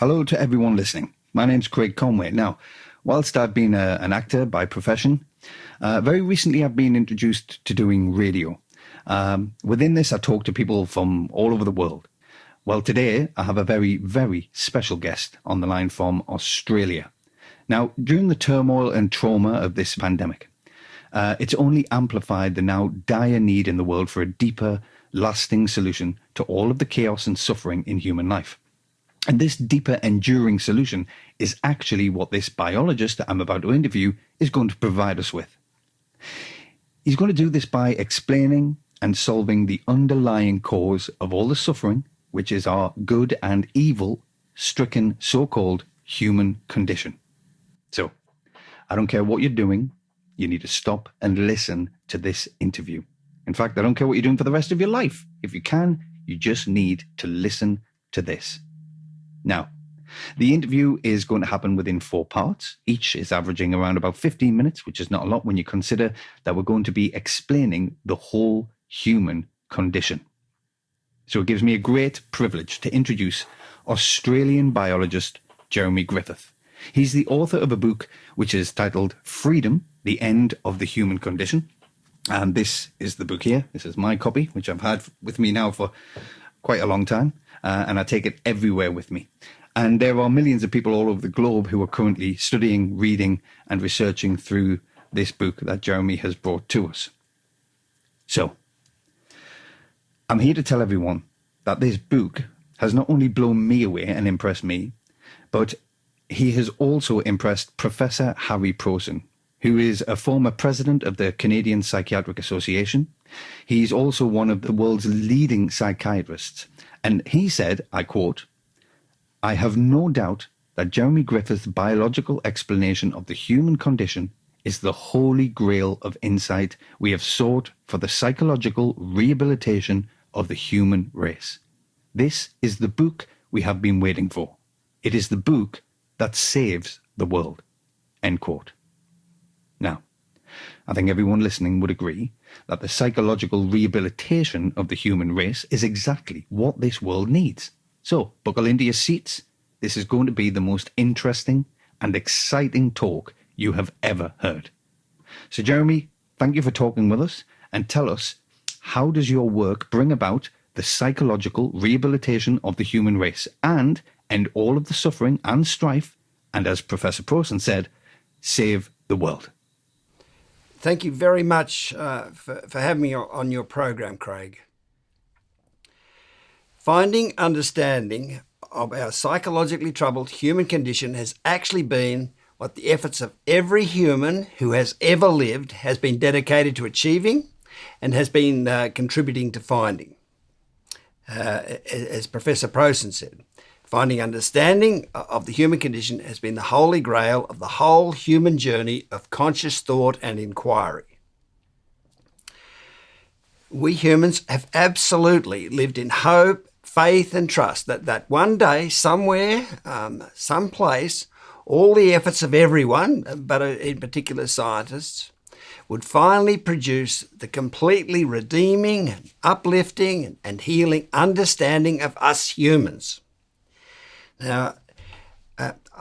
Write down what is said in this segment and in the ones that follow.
Hello to everyone listening. My name's Craig Conway. Now, whilst I've been an actor by profession, very recently I've been introduced to doing radio. Within this, I talk to people from all over the world. Well, today I have a very, very special guest on the line from Australia. Now, during the turmoil and trauma of this pandemic, it's only amplified the now dire need in the world for a deeper, lasting solution to all of the chaos and suffering in human life. And this deeper, enduring solution is actually what this biologist that I'm about to interview is going to provide us with. He's going to do this by explaining and solving the underlying cause of all the suffering, which is our good and evil stricken so-called human condition. So, I don't care what you're doing, you need to stop and listen to this interview. In fact, I don't care what you're doing for the rest of your life. If you can, you just need to listen to this. Now, the interview is going to happen within 4 parts. Each is averaging around about 15 minutes, which is not a lot when you consider that we're going to be explaining the whole human condition. So it gives me a great privilege to introduce Australian biologist Jeremy Griffith. He's the author of a book which is titled Freedom, The End of the Human Condition. And this is the book here. This is my copy, which I've had with me now for quite a long time. And I take it everywhere with me. And there are millions of people all over the globe who are currently studying, reading, and researching through this book that Jeremy has brought to us. So, I'm here to tell everyone that this book has not only blown me away and impressed me, but he has also impressed Professor Harry Prosen, who is a former president of the Canadian Psychiatric Association. He's also one of the world's leading psychiatrists. And he said, I quote, "I have no doubt that Jeremy Griffith's biological explanation of the human condition is the holy grail of insight we have sought for the psychological rehabilitation of the human race. This is the book we have been waiting for. It is the book that saves the world." End quote. Now, I think everyone listening would agree that the psychological rehabilitation of the human race is exactly what this world needs. So, buckle into your seats. This is going to be the most interesting and exciting talk you have ever heard. So, Jeremy, thank you for talking with us, and tell us, how does your work bring about the psychological rehabilitation of the human race and end all of the suffering and strife, and as Professor Prosen said, save the world? Thank you very much for having me on your program, Craig. Finding understanding of our psychologically troubled human condition has actually been what the efforts of every human who has ever lived has been dedicated to achieving and has been contributing to finding. As Professor Prosen said, finding understanding of the human condition has been the holy grail of the whole human journey of conscious thought and inquiry. We humans have absolutely lived in hope, faith and trust that one day, somewhere, someplace, all the efforts of everyone, but in particular scientists, would finally produce the completely redeeming, uplifting and healing understanding of us humans. Now,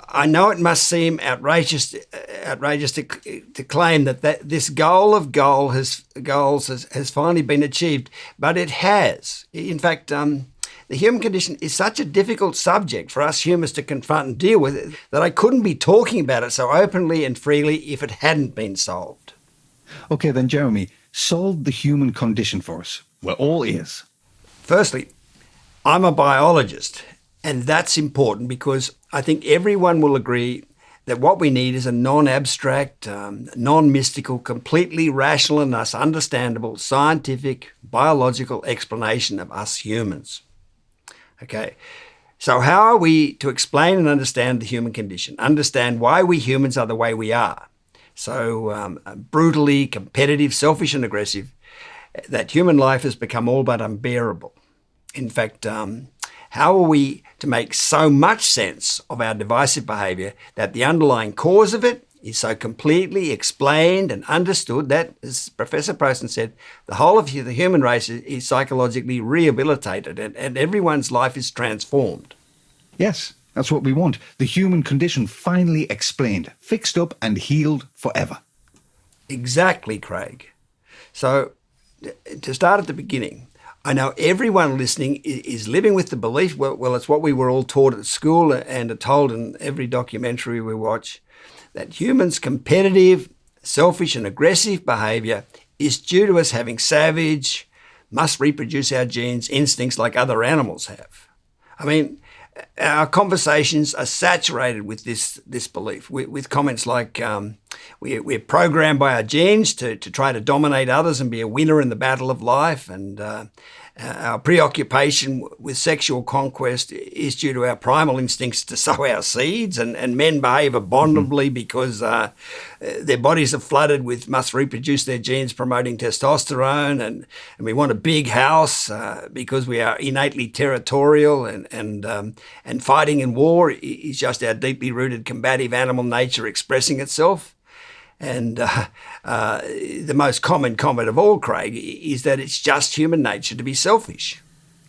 I know it must seem outrageous to claim that this goal of goals has finally been achieved, but it has. In fact, the human condition is such a difficult subject for us humans to confront and deal with that I couldn't be talking about it so openly and freely if it hadn't been solved. Okay, then, Jeremy, solve the human condition for us. We're all ears. Firstly, I'm a biologist. And that's important because I think everyone will agree that what we need is a non-abstract, non-mystical, completely rational and thus understandable scientific, biological explanation of us humans. Okay, so how are we to explain and understand the human condition? Understand why we humans are the way we are. So brutally competitive, selfish and aggressive, that human life has become all but unbearable. In fact, how are we to make so much sense of our divisive behaviour that the underlying cause of it is so completely explained and understood that, as Professor Prosen said, the whole of the human race is psychologically rehabilitated and everyone's life is transformed? Yes, That's what we want. The human condition finally explained, fixed up and healed forever. Exactly, Craig. So, to start at the beginning, I know everyone listening is living with the belief, well, it's what we were all taught at school and are told in every documentary we watch, that humans' competitive, selfish and aggressive behaviour is due to us having savage, must reproduce our genes, instincts like other animals have. I mean, our conversations are saturated with this belief, with comments like we're programmed by our genes to try to dominate others and be a winner in the battle of life, and our preoccupation with sexual conquest is due to our primal instincts to sow our seeds, and men behave abominably because their bodies are flooded with must reproduce their genes promoting testosterone, and we want a big house because we are innately territorial, and fighting in war is just our deeply rooted combative animal nature expressing itself. And the most common comment of all, Craig, is that it's just human nature to be selfish.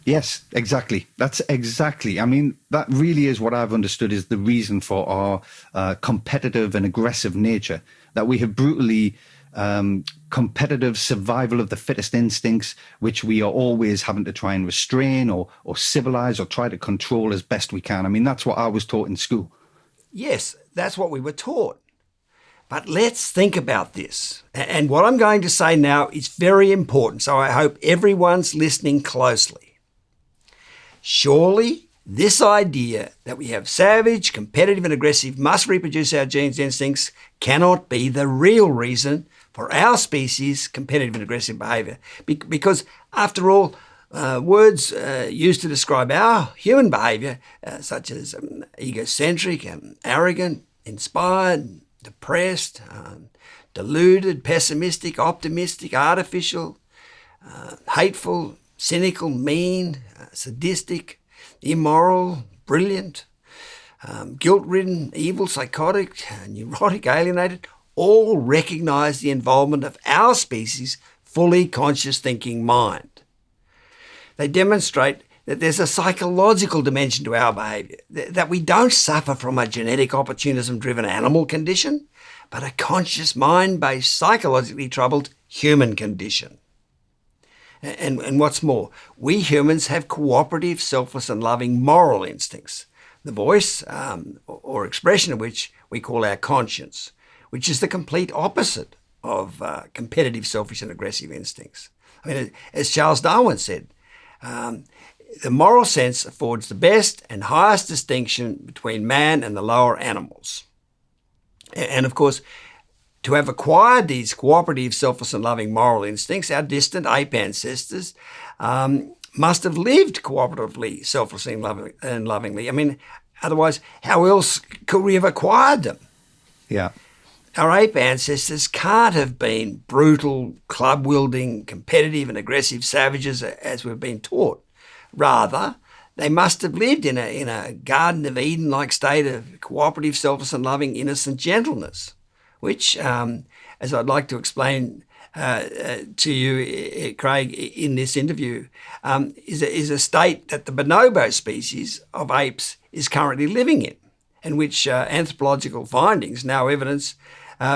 Yes, exactly. That's exactly. I mean, that really is what I've understood is the reason for our competitive and aggressive nature, that we have brutally competitive survival of the fittest instincts, which we are always having to try and restrain or civilize or try to control as best we can. I mean, that's what I was taught in school. Yes, that's what we were taught. But let's think about this. And what I'm going to say now is very important, so I hope everyone's listening closely. Surely, this idea that we have savage, competitive and aggressive, must reproduce our genes instincts cannot be the real reason for our species' competitive and aggressive behaviour. Because, after all, words used to describe our human behaviour, such as egocentric, arrogant, inspired, depressed, deluded, pessimistic, optimistic, artificial, hateful, cynical, mean, sadistic, immoral, brilliant, guilt-ridden, evil, psychotic, neurotic, alienated, all recognise the involvement of our species' fully conscious thinking mind. They demonstrate that there's a psychological dimension to our behaviour, that we don't suffer from a genetic opportunism-driven animal condition, but a conscious, mind-based, psychologically troubled human condition. And what's more, we humans have cooperative, selfless and loving moral instincts, the voice or expression of which we call our conscience, which is the complete opposite of competitive, selfish and aggressive instincts. I mean, as Charles Darwin said, the moral sense affords the best and highest distinction between man and the lower animals. And of course, to have acquired these cooperative, selfless and loving moral instincts, our distant ape ancestors must have lived cooperatively, selflessly and lovingly. I mean, otherwise, how else could we have acquired them? Yeah. Our ape ancestors can't have been brutal, club-wielding, competitive and aggressive savages as we've been taught. Rather, they must have lived in a Garden of Eden-like state of cooperative, selfless and loving, innocent gentleness, which, as I'd like to explain to you, Craig, in this interview, is a state that the bonobo species of apes is currently living in, and which anthropological findings now evidence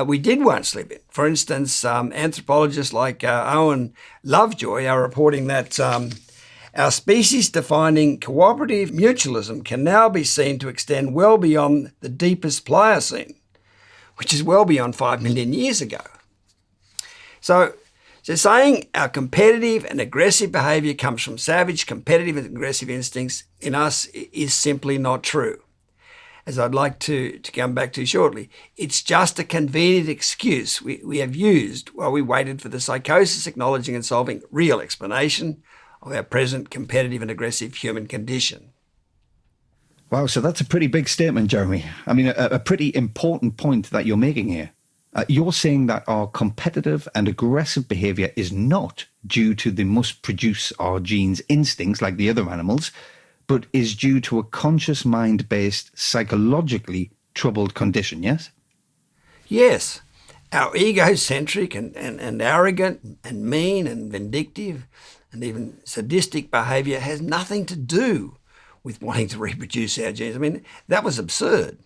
we did once live in. For instance, anthropologists like Owen Lovejoy are reporting that our species-defining cooperative mutualism can now be seen to extend well beyond the deepest Pliocene, which is well beyond 5 million years ago. So saying our competitive and aggressive behaviour comes from savage, competitive and aggressive instincts in us is simply not true. As I'd like to come back to shortly, it's just a convenient excuse we have used while we waited for the psychosis acknowledging and solving real explanation of our present competitive and aggressive human condition. Wow, so that's a pretty big statement, Jeremy. I mean, a pretty important point that you're making here. You're saying that our competitive and aggressive behaviour is not due to the must produce our genes instincts like the other animals, but is due to a conscious mind-based, psychologically troubled condition, yes? Yes. Our egocentric and arrogant and mean and vindictive and even sadistic behaviour has nothing to do with wanting to reproduce our genes. I mean, that was absurd.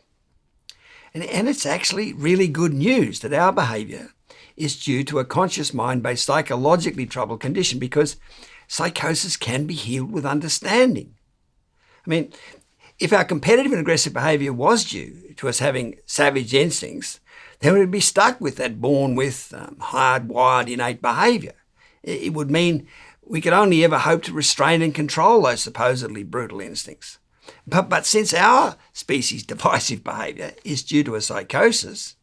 And it's actually really good news that our behaviour is due to a conscious mind-based psychologically troubled condition, because psychosis can be healed with understanding. I mean, if our competitive and aggressive behaviour was due to us having savage instincts, then we'd be stuck with that born with hardwired innate behaviour. It would mean we could only ever hope to restrain and control those supposedly brutal instincts. But since our species' divisive behaviour is due to a psychosis,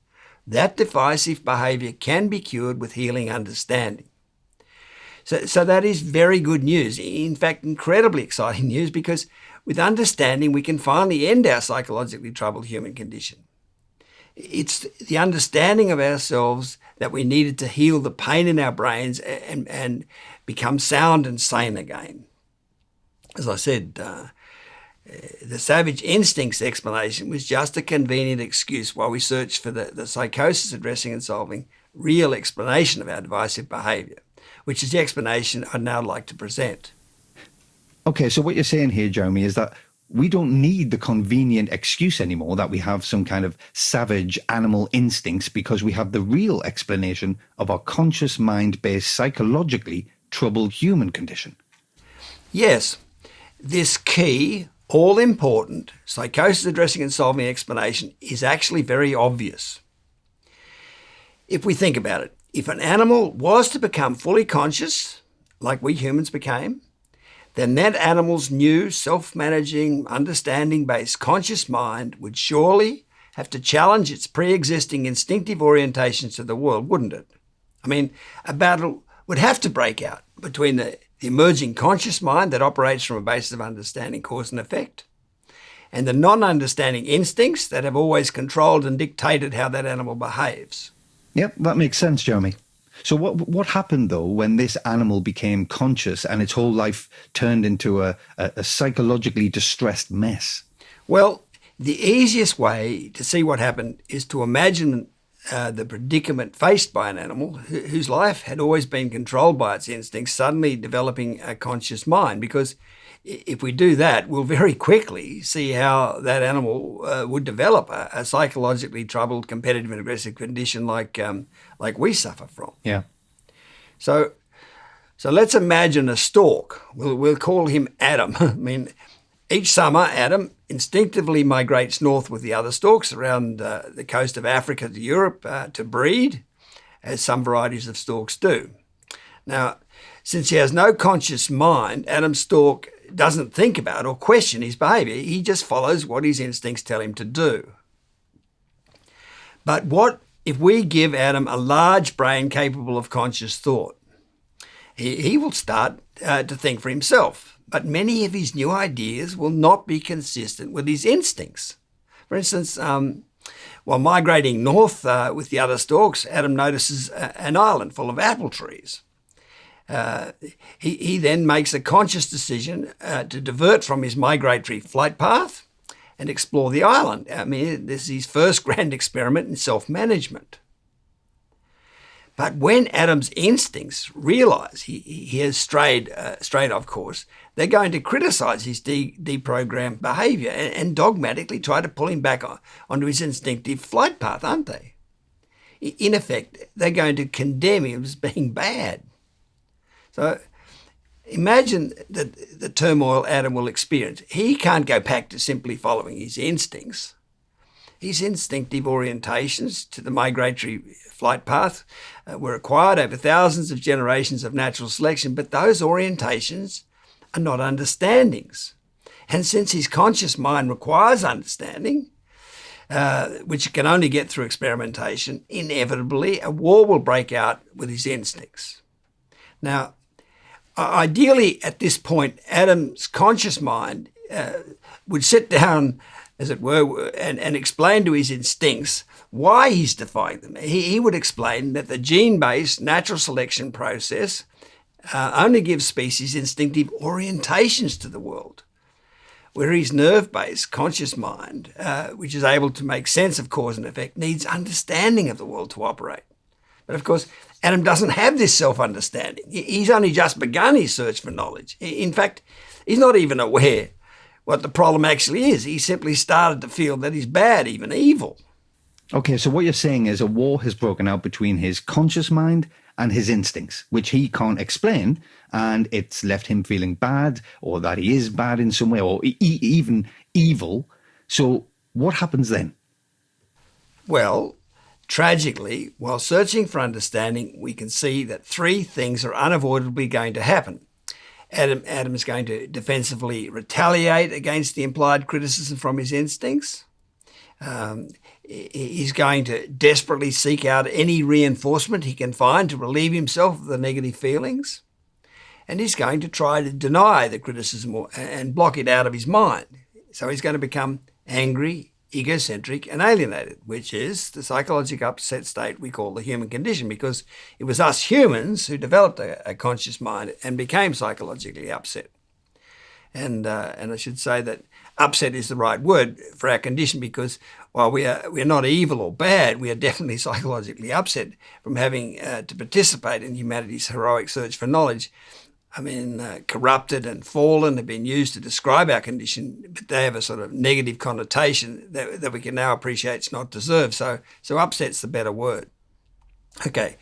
that divisive behaviour can be cured with healing understanding. So that is very good news. In fact, incredibly exciting news, because with understanding we can finally end our psychologically troubled human condition. It's the understanding of ourselves that we needed to heal the pain in our brains and become sound and sane again. As I said, the savage instincts explanation was just a convenient excuse while we searched for the psychosis addressing and solving real explanation of our divisive behaviour, which is the explanation I'd now like to present. Okay, so what you're saying here, Jeremy, is that we don't need the convenient excuse anymore that we have some kind of savage animal instincts, because we have the real explanation of our conscious mind-based psychologically troubled human condition. Yes, this key, all-important psychosis addressing and solving explanation is actually very obvious. If we think about it, if an animal was to become fully conscious, like we humans became, then that animal's new self-managing, understanding-based conscious mind would surely have to challenge its pre-existing instinctive orientations to the world, wouldn't it? I mean, a battle would have to break out between the emerging conscious mind that operates from a basis of understanding cause and effect, and the non-understanding instincts that have always controlled and dictated how that animal behaves. Yep, that makes sense, Jeremy. So what happened, though, when this animal became conscious and its whole life turned into a psychologically distressed mess? Well, the easiest way to see what happened is to imagine the predicament faced by an animal whose life had always been controlled by its instincts suddenly developing a conscious mind, because if we do that, we'll very quickly see how that animal would develop a psychologically troubled, competitive and aggressive condition like we suffer from. Yeah. So let's imagine a stork. We'll call him Adam. I mean, each summer, Adam instinctively migrates north with the other storks around the coast of Africa to Europe to breed, as some varieties of storks do. Now, since he has no conscious mind, Adam stork doesn't think about or question his behaviour. He just follows what his instincts tell him to do. But what if we give Adam a large brain capable of conscious thought? He will start to think for himself, but many of his new ideas will not be consistent with his instincts. For instance, while migrating north with the other storks, Adam notices an island full of apple trees. He then makes a conscious decision to divert from his migratory flight path and explore the island. I mean, this is his first grand experiment in self-management. But when Adam's instincts realise he has strayed off course, they're going to criticise his deprogrammed behaviour and dogmatically try to pull him back onto his instinctive flight path, aren't they? In effect, they're going to condemn him as being bad. So imagine the turmoil Adam will experience. He can't go back to simply following his instincts. His instinctive orientations to the migratory flight path were acquired over thousands of generations of natural selection, but those orientations are not understandings. And since his conscious mind requires understanding, which it can only get through experimentation, inevitably a war will break out with his instincts. Now, ideally at this point, Adam's conscious mind would sit down, as it were, and explain to his instincts why he's defying them. He would explain that the gene-based natural selection process only gives species instinctive orientations to the world, where his nerve-based conscious mind, which is able to make sense of cause and effect, needs understanding of the world to operate. But of course, Adam doesn't have this self-understanding. He's only just begun his search for knowledge. In fact, he's not even aware what the problem actually is. He simply started to feel that he's bad, even evil. Okay, so what you're saying is a war has broken out between his conscious mind and his instincts, which he can't explain, and it's left him feeling bad, or that he is bad in some way, or even evil. So what happens then? Well, tragically, while searching for understanding, we can see that three things are unavoidably going to happen. Adam is going to defensively retaliate against the implied criticism from his instincts. He's going to desperately seek out any reinforcement he can find to relieve himself of the negative feelings. And he's going to try to deny the criticism and block it out of his mind. So he's going to become angry, egocentric and alienated, which is the psychological upset state we call the human condition, because it was us humans who developed a conscious mind and became psychologically upset. And I should say that upset is the right word for our condition, because while we're not evil or bad, we are definitely psychologically upset from having to participate in humanity's heroic search for knowledge. I mean, corrupted and fallen have been used to describe our condition, but they have a sort of negative connotation that we can now appreciate it's not deserved. So upset's the better word. Okay,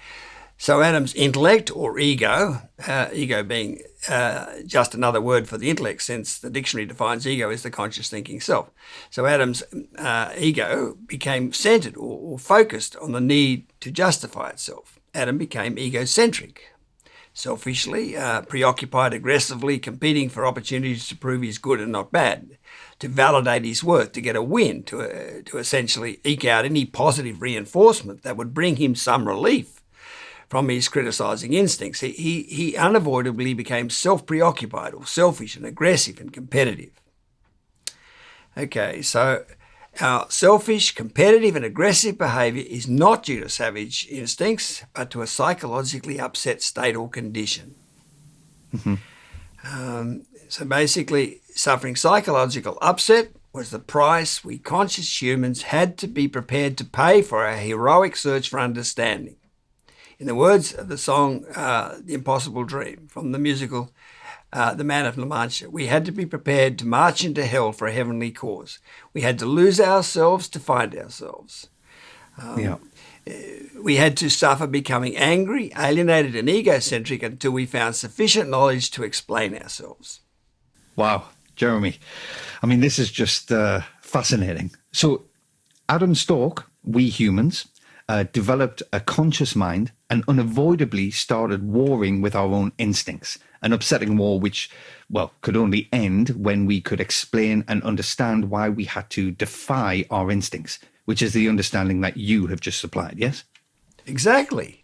so Adam's intellect or ego, ego being just another word for the intellect, since the dictionary defines ego as the conscious thinking self. So Adam's ego became centered or focused on the need to justify itself. Adam became egocentric. Selfishly, preoccupied, aggressively competing for opportunities to prove he's good and not bad, to validate his worth, to get a win, to essentially eke out any positive reinforcement that would bring him some relief from his criticising instincts. He unavoidably became self-preoccupied or selfish and aggressive and competitive. Okay, so our selfish, competitive and aggressive behaviour is not due to savage instincts, but to a psychologically upset state or condition. Mm-hmm. So basically, suffering psychological upset was the price we conscious humans had to be prepared to pay for our heroic search for understanding. In the words of the song The Impossible Dream from the musical The Man of La Mancha, we had to be prepared to march into hell for a heavenly cause. We had to lose ourselves to find ourselves. We had to suffer becoming angry, alienated and egocentric until we found sufficient knowledge to explain ourselves. Wow, Jeremy. I mean, this is just fascinating. So Adam Stork, we humans, developed a conscious mind and unavoidably started warring with our own instincts, an upsetting war which, well, could only end when we could explain and understand why we had to defy our instincts, which is the understanding that you have just supplied, yes? Exactly.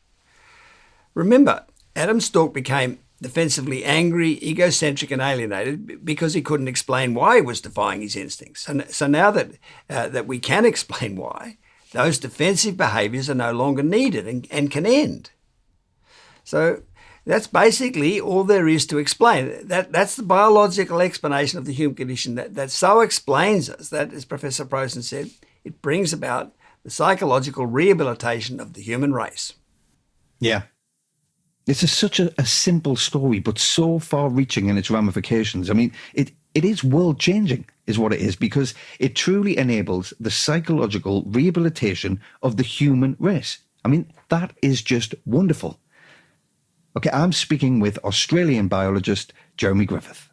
Remember, Adam Stork became defensively angry, egocentric and alienated because he couldn't explain why he was defying his instincts. So now that we can explain why, those defensive behaviours are no longer needed and can end. So that's basically all there is to explain. That's the biological explanation of the human condition that so explains us that, as Professor Prosen said, it brings about the psychological rehabilitation of the human race. Yeah. It's such a simple story, but so far-reaching in its ramifications. I mean, it is world-changing, is what it is, because it truly enables the psychological rehabilitation of the human race. I mean, that is just wonderful. Okay, I'm speaking with Australian biologist Jeremy Griffith.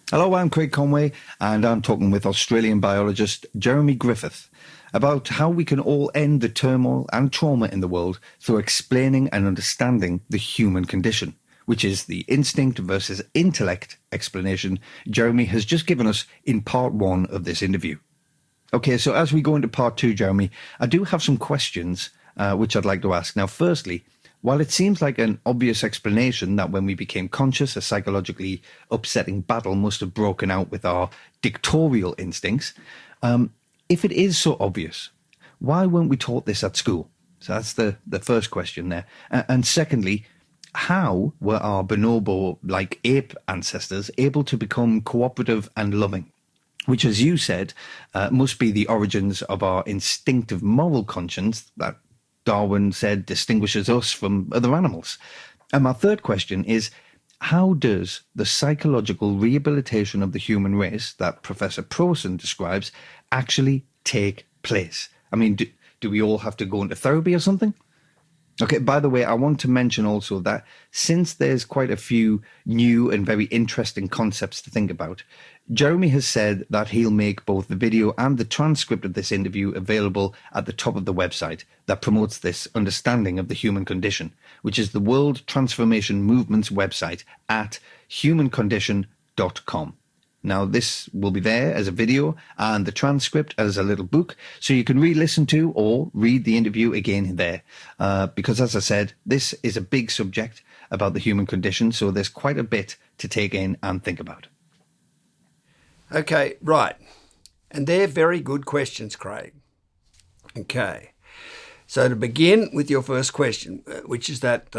Hello, I'm Craig Conway, and I'm talking with Australian biologist Jeremy Griffith about how we can all end the turmoil and trauma in the world through explaining and understanding the human condition, which is the instinct versus intellect explanation Jeremy has just given us in part one of this interview. Okay, so as we go into part two, Jeremy, I do have some questions which I'd like to ask. Now, firstly, while it seems like an obvious explanation that when we became conscious, a psychologically upsetting battle must have broken out with our dictatorial instincts, if it is so obvious, why weren't we taught this at school? So that's the first question there. And secondly, how were our bonobo-like ape ancestors able to become cooperative and loving? Which, as you said, must be the origins of our instinctive moral conscience that Darwin said distinguishes us from other animals. And my third question is, how does the psychological rehabilitation of the human race that Professor Prosen describes actually take place? I mean, do we all have to go into therapy or something? Okay, by the way, I want to mention also that since there's quite a few new and very interesting concepts to think about, Jeremy has said that he'll make both the video and the transcript of this interview available at the top of the website that promotes this understanding of the human condition, which is the World Transformation Movement's website at humancondition.com. Now, this will be there as a video and the transcript as a little book, so you can re-listen to or read the interview again there. Because, as I said, this is a big subject about the human condition, so there's quite a bit to take in and think about. Okay, right. And they're very good questions, Craig. Okay. So to begin with your first question, which is that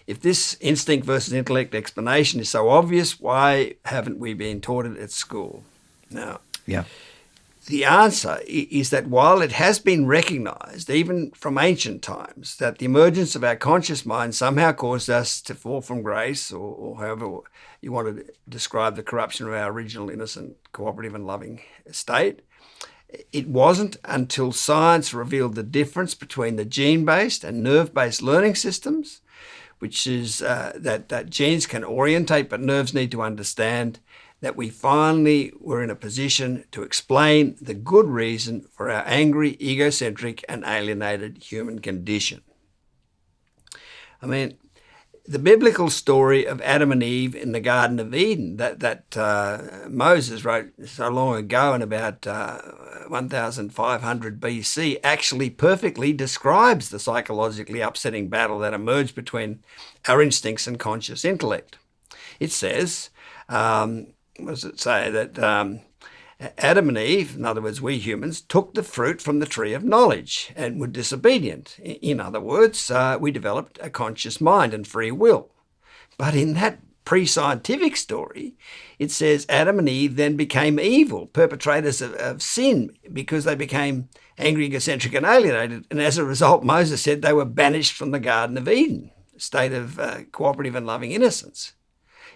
if this instinct versus intellect explanation is so obvious, why haven't we been taught it at school? Now, the answer is that while it has been recognized, even from ancient times, that the emergence of our conscious mind somehow caused us to fall from grace, or however you want to describe the corruption of our original innocent, cooperative and loving state, it wasn't until science revealed the difference between the gene-based and nerve-based learning systems, which is that genes can orientate but nerves need to understand, that we finally were in a position to explain the good reason for our angry, egocentric and alienated human condition. I mean, the biblical story of Adam and Eve in the Garden of Eden that Moses wrote so long ago in about 1500 BC actually perfectly describes the psychologically upsetting battle that emerged between our instincts and conscious intellect. It says, what does it say? That Adam and Eve, in other words, we humans, took the fruit from the tree of knowledge and were disobedient. In other words, we developed a conscious mind and free will. But in that pre-scientific story, it says Adam and Eve then became evil, perpetrators of sin, because they became angry, egocentric and alienated. And as a result, Moses said they were banished from the Garden of Eden, a state of cooperative and loving innocence.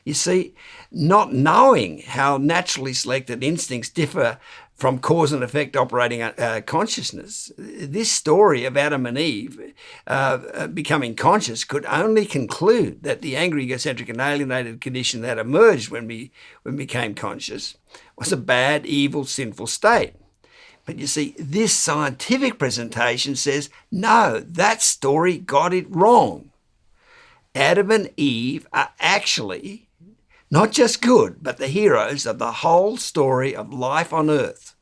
You see, not knowing how naturally selected instincts differ from cause and effect operating consciousness, this story of Adam and Eve becoming conscious could only conclude that the angry, egocentric and alienated condition that emerged when we became conscious was a bad, evil, sinful state. But you see, this scientific presentation says, no, that story got it wrong. Adam and Eve are actually not just good, but the heroes of the whole story of life on earth.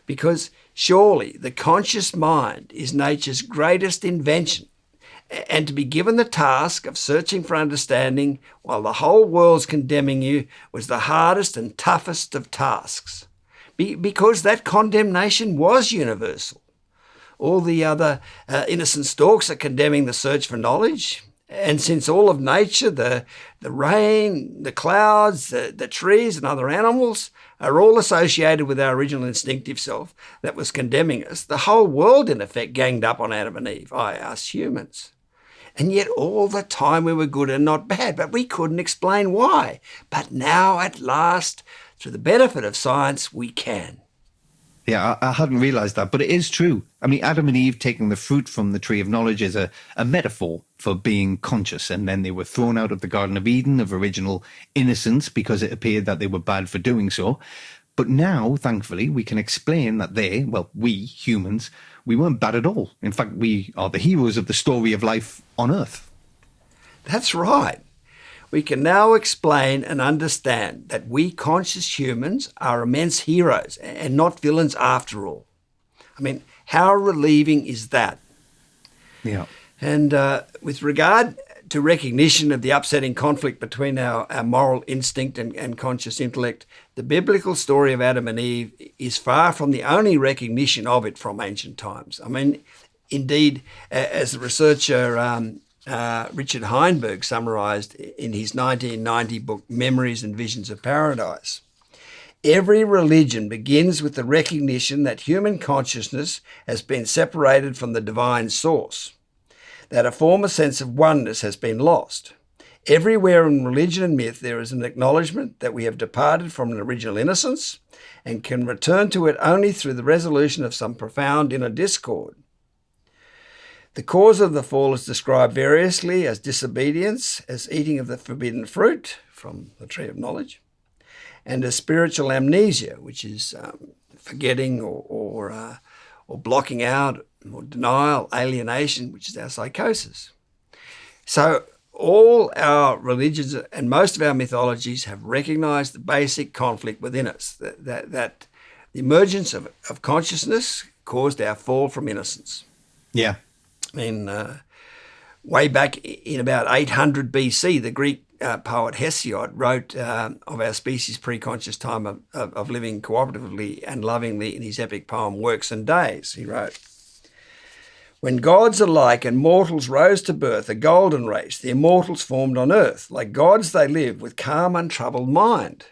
Because surely the conscious mind is nature's greatest invention, and to be given the task of searching for understanding while the whole world's condemning you was the hardest and toughest of tasks. Because that condemnation was universal. All the other innocent stalks are condemning the search for knowledge. And since all of nature, the rain, the clouds, the trees and other animals are all associated with our original instinctive self that was condemning us, the whole world in effect ganged up on Adam and Eve, us humans. And yet all the time we were good and not bad, but we couldn't explain why. But now at last, through the benefit of science, we can. Yeah, I hadn't realized that, but it is true. I mean, Adam and Eve taking the fruit from the tree of knowledge is a metaphor for being conscious, and then they were thrown out of the Garden of Eden of original innocence because it appeared that they were bad for doing so. But now, thankfully, we can explain that we humans, we weren't bad at all. In fact, we are the heroes of the story of life on Earth. That's right. We can now explain and understand that we conscious humans are immense heroes and not villains after all. I mean, how relieving is that? Yeah. And with regard to recognition of the upsetting conflict between our moral instinct and conscious intellect, the biblical story of Adam and Eve is far from the only recognition of it from ancient times. I mean, indeed, as the researcher Richard Heinberg summarised in his 1990 book, Memories and Visions of Paradise, every religion begins with the recognition that human consciousness has been separated from the divine source, that a former sense of oneness has been lost. Everywhere in religion and myth there is an acknowledgement that we have departed from an original innocence and can return to it only through the resolution of some profound inner discord. The cause of the fall is described variously as disobedience, as eating of the forbidden fruit from the tree of knowledge, and as spiritual amnesia, which is forgetting or blocking out, or denial, alienation, which is our psychosis. So all our religions and most of our mythologies have recognized the basic conflict within us, that the emergence of consciousness caused our fall from innocence. Yeah. I mean, way back in about 800 BC, the Greek poet Hesiod wrote of our species' pre-conscious time of living cooperatively and lovingly in his epic poem Works and Days. He wrote, "When gods alike and mortals rose to birth, a golden race, the immortals formed on earth. Like gods they lived with calm, untroubled mind.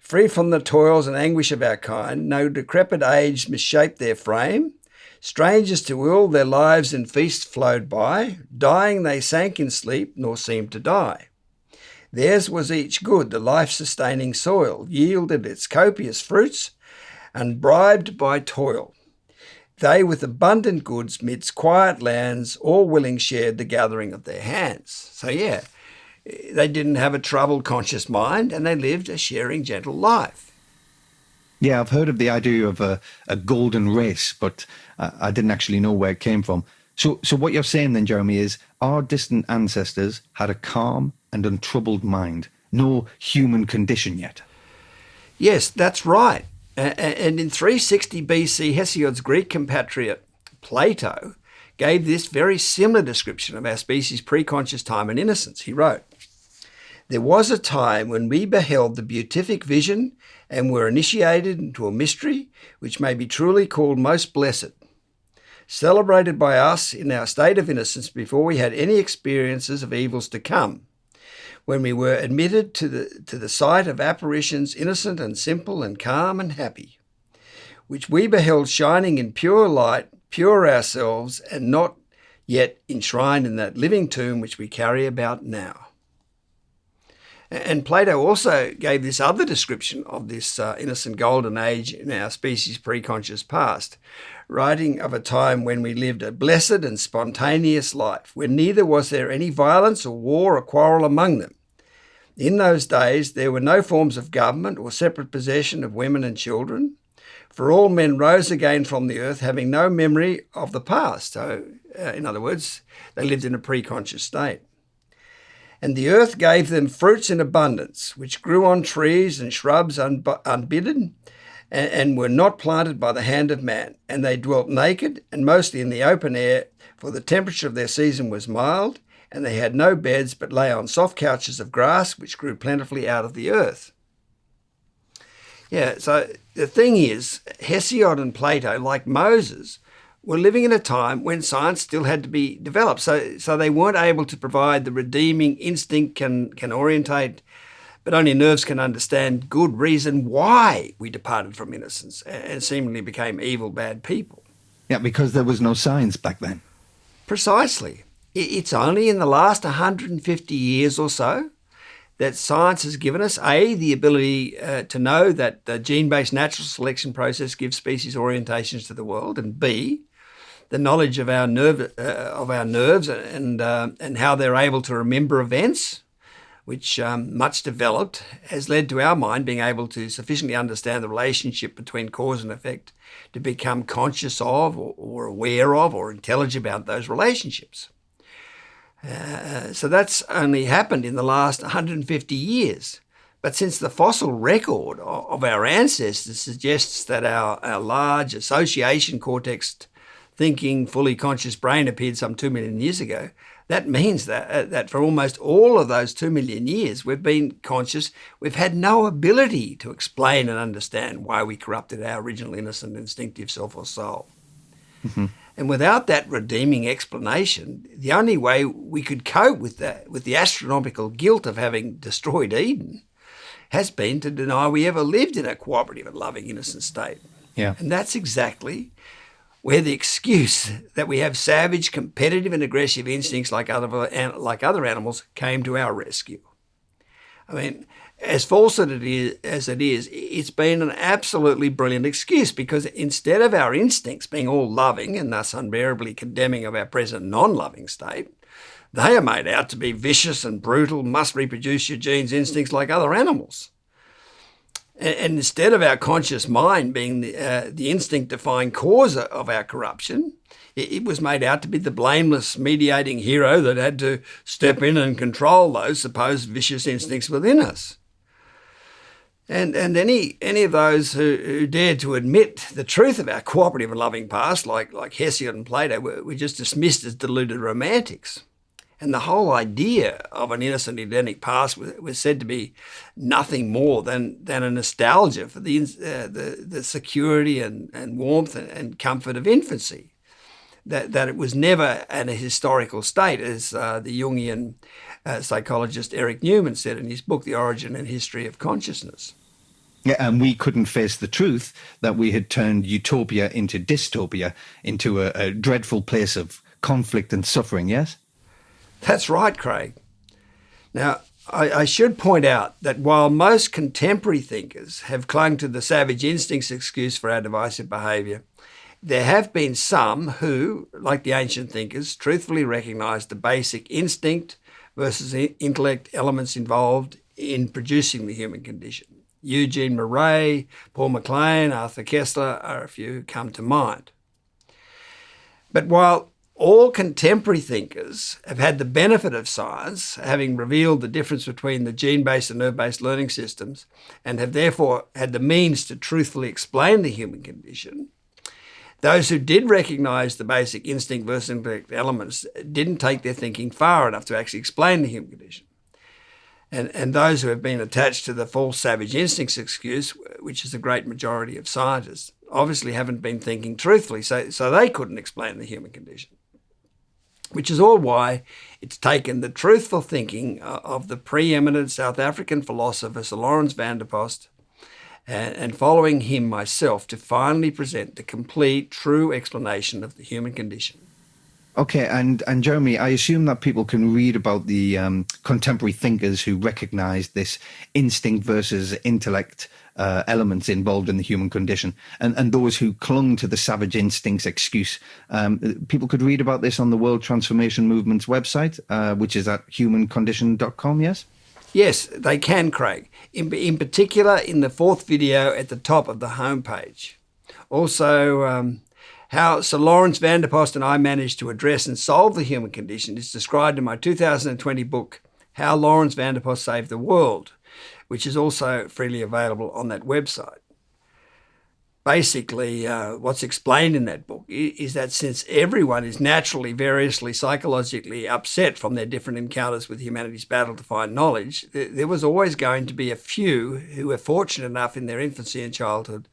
Free from the toils and anguish of our kind, no decrepit age misshaped their frame. Strangers to ill, their lives in feast flowed by. Dying they sank in sleep, nor seemed to die. Theirs was each good, the life-sustaining soil, yielded its copious fruits, unbribed by toil. They with abundant goods midst quiet lands, all willing shared the gathering of their hands." So yeah, they didn't have a troubled conscious mind and they lived a sharing gentle life. Yeah, I've heard of the idea of a golden race, but I didn't actually know where it came from. So what you're saying then, Jeremy, is our distant ancestors had a calm and untroubled mind, no human condition yet. Yes, that's right. And in 360 BC, Hesiod's Greek compatriot Plato gave this very similar description of our species' pre-conscious time and innocence. He wrote, "There was a time when we beheld the beatific vision and were initiated into a mystery which may be truly called most blessed, celebrated by us in our state of innocence before we had any experiences of evils to come, when we were admitted to the sight of apparitions innocent and simple and calm and happy, which we beheld shining in pure light, pure ourselves, and not yet enshrined in that living tomb which we carry about now." And Plato also gave this other description of this innocent golden age in our species' pre-conscious past, writing of a time when we lived a blessed and spontaneous life, when neither was there any violence or war or quarrel among them. In those days there were no forms of government or separate possession of women and children, for all men rose again from the earth having no memory of the past. So, in other words, they lived in a pre-conscious state. "And the earth gave them fruits in abundance, which grew on trees and shrubs unbidden, and were not planted by the hand of man. And they dwelt naked and mostly in the open air, for the temperature of their season was mild, and they had no beds, but lay on soft couches of grass, which grew plentifully out of the earth." Yeah, so the thing is, Hesiod and Plato, like Moses, were living in a time when science still had to be developed. So they weren't able to provide the redeeming instinct can orientate, but only nerves can understand good reason why we departed from innocence and seemingly became evil, bad people. Yeah, because there was no science back then. Precisely. It's only in the last 150 years or so that science has given us, A, the ability to know that the gene-based natural selection process gives species orientations to the world, and B, the knowledge of our nerves and how they're able to remember events, which much developed, has led to our mind being able to sufficiently understand the relationship between cause and effect to become conscious of or aware of or intelligent about those relationships. So that's only happened in the last 150 years. But since the fossil record of our ancestors suggests that our large association cortex thinking, fully conscious brain appeared some 2 million years ago, that means that for almost all of those 2 million years we've been conscious, we've had no ability to explain and understand why we corrupted our original innocent instinctive self or soul. Mm-hmm. And without that redeeming explanation, the only way we could cope with the astronomical guilt of having destroyed Eden has been to deny we ever lived in a cooperative and loving innocent state. Yeah. And that's exactly where the excuse that we have savage, competitive and aggressive instincts like other animals came to our rescue. I mean, as false as it is, it's been an absolutely brilliant excuse, because instead of our instincts being all loving and thus unbearably condemning of our present non-loving state, they are made out to be vicious and brutal, must reproduce your genes instincts like other animals. And instead of our conscious mind being the instinct-defying cause of our corruption, it was made out to be the blameless mediating hero that had to step in and control those supposed vicious instincts within us. And any of those who dared to admit the truth of our cooperative and loving past, like Hesiod and Plato, were just dismissed as deluded romantics. And the whole idea of an innocent Edenic past was said to be nothing more than a nostalgia for the security and warmth and comfort of infancy. That it was never a historical state, as the Jungian psychologist Eric Newman said in his book, The Origin and History of Consciousness. Yeah, and we couldn't face the truth that we had turned utopia into dystopia, into a dreadful place of conflict and suffering, yes? That's right, Craig. Now, I should point out that while most contemporary thinkers have clung to the savage instincts excuse for our divisive behaviour, there have been some who, like the ancient thinkers, truthfully recognised the basic instinct versus intellect elements involved in producing the human condition. Eugene Murray, Paul MacLean, Arthur Koestler are a few who come to mind. But while all contemporary thinkers have had the benefit of science, having revealed the difference between the gene-based and nerve-based learning systems, and have therefore had the means to truthfully explain the human condition, those who did recognise the basic instinct versus intellect elements didn't take their thinking far enough to actually explain the human condition. And those who have been attached to the false savage instincts excuse, which is the great majority of scientists, obviously haven't been thinking truthfully, so they couldn't explain the human condition. Which is all why it's taken the truthful thinking of the preeminent South African philosopher Sir Lawrence van der Post and following him myself to finally present the complete, true explanation of the human condition. Okay, and Jeremy, I assume that people can read about the contemporary thinkers who recognised this instinct versus intellect elements involved in the human condition, and those who clung to the savage instincts excuse. People could read about this on the World Transformation Movement's website, which is at humancondition.com, yes? Yes, they can, Craig. In particular, in the fourth video at the top of the homepage. Also, how Sir Lawrence van der Post and I managed to address and solve the human condition is described in my 2020 book, How Lawrence van der Post Saved the World, which is also freely available on that website. Basically, what's explained in that book is that since everyone is naturally, variously, psychologically upset from their different encounters with humanity's battle to find knowledge, there was always going to be a few who were fortunate enough in their infancy and childhood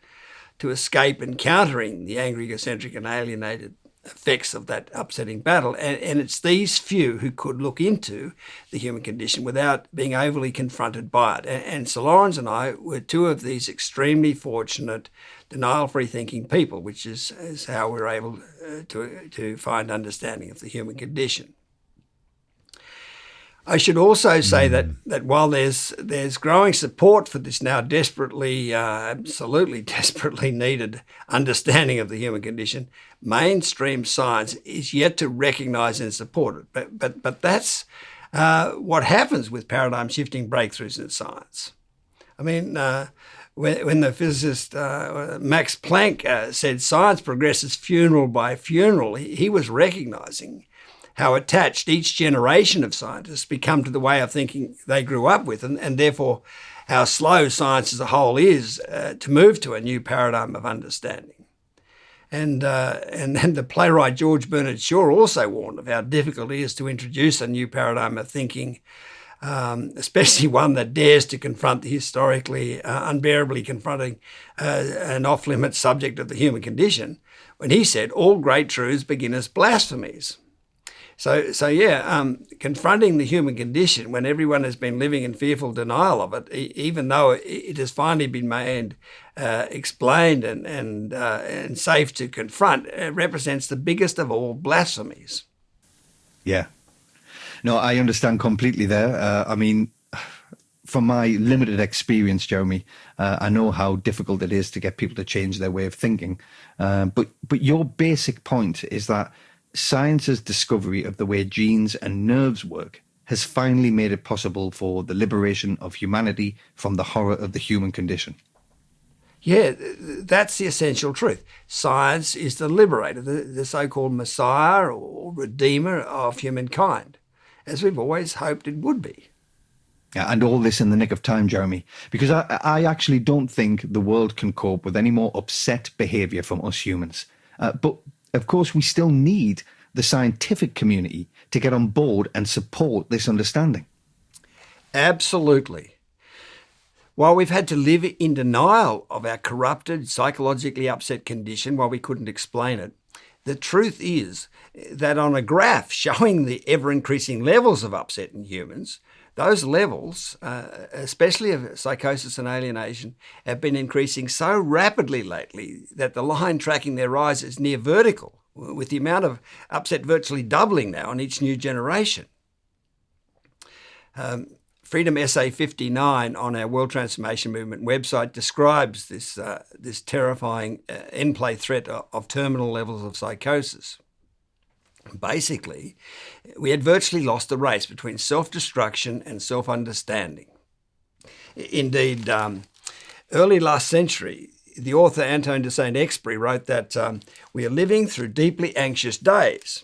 to escape encountering the angry, egocentric and alienated effects of that upsetting battle. And it's these few who could look into the human condition without being overly confronted by it. And Sir Lawrence and I were two of these extremely fortunate, denial-free thinking people, which is how we're able to find understanding of the human condition. I should also say that while there's growing support for this now absolutely desperately needed understanding of the human condition, mainstream science is yet to recognise and support it. But that's what happens with paradigm-shifting breakthroughs in science. I mean, when the physicist Max Planck said science progresses funeral by funeral, he was recognising how attached each generation of scientists become to the way of thinking they grew up with, and therefore how slow science as a whole is to move to a new paradigm of understanding. And the playwright George Bernard Shaw also warned of how difficult it is to introduce a new paradigm of thinking, especially one that dares to confront the historically unbearably confronting an off-limits subject of the human condition, when he said all great truths begin as blasphemies. Confronting the human condition when everyone has been living in fearful denial of it, even though it has finally been made, explained and safe to confront, represents the biggest of all blasphemies. Yeah. No, I understand completely there. From my limited experience, Jeremy, I know how difficult it is to get people to change their way of thinking. But your basic point is that science's discovery of the way genes and nerves work has finally made it possible for the liberation of humanity from the horror of the human condition. Yeah, that's the essential truth. Science is the liberator, the so-called messiah or redeemer of humankind, as we've always hoped it would be. Yeah, and all this in the nick of time, Jeremy, because I actually don't think the world can cope with any more upset behaviour from us humans. But of course, we still need the scientific community to get on board and support this understanding. Absolutely. While we've had to live in denial of our corrupted, psychologically upset condition while we couldn't explain it, the truth is that on a graph showing the ever-increasing levels of upset in humans, those levels, especially of psychosis and alienation, have been increasing so rapidly lately that the line tracking their rise is near vertical, with the amount of upset virtually doubling now in each new generation. Freedom Essay 59 on our World Transformation Movement website describes this terrifying in-play threat of terminal levels of psychosis. Basically, we had virtually lost the race between self-destruction and self-understanding. Indeed, early last century, the author Antoine de Saint-Exupéry wrote that we are living through deeply anxious days.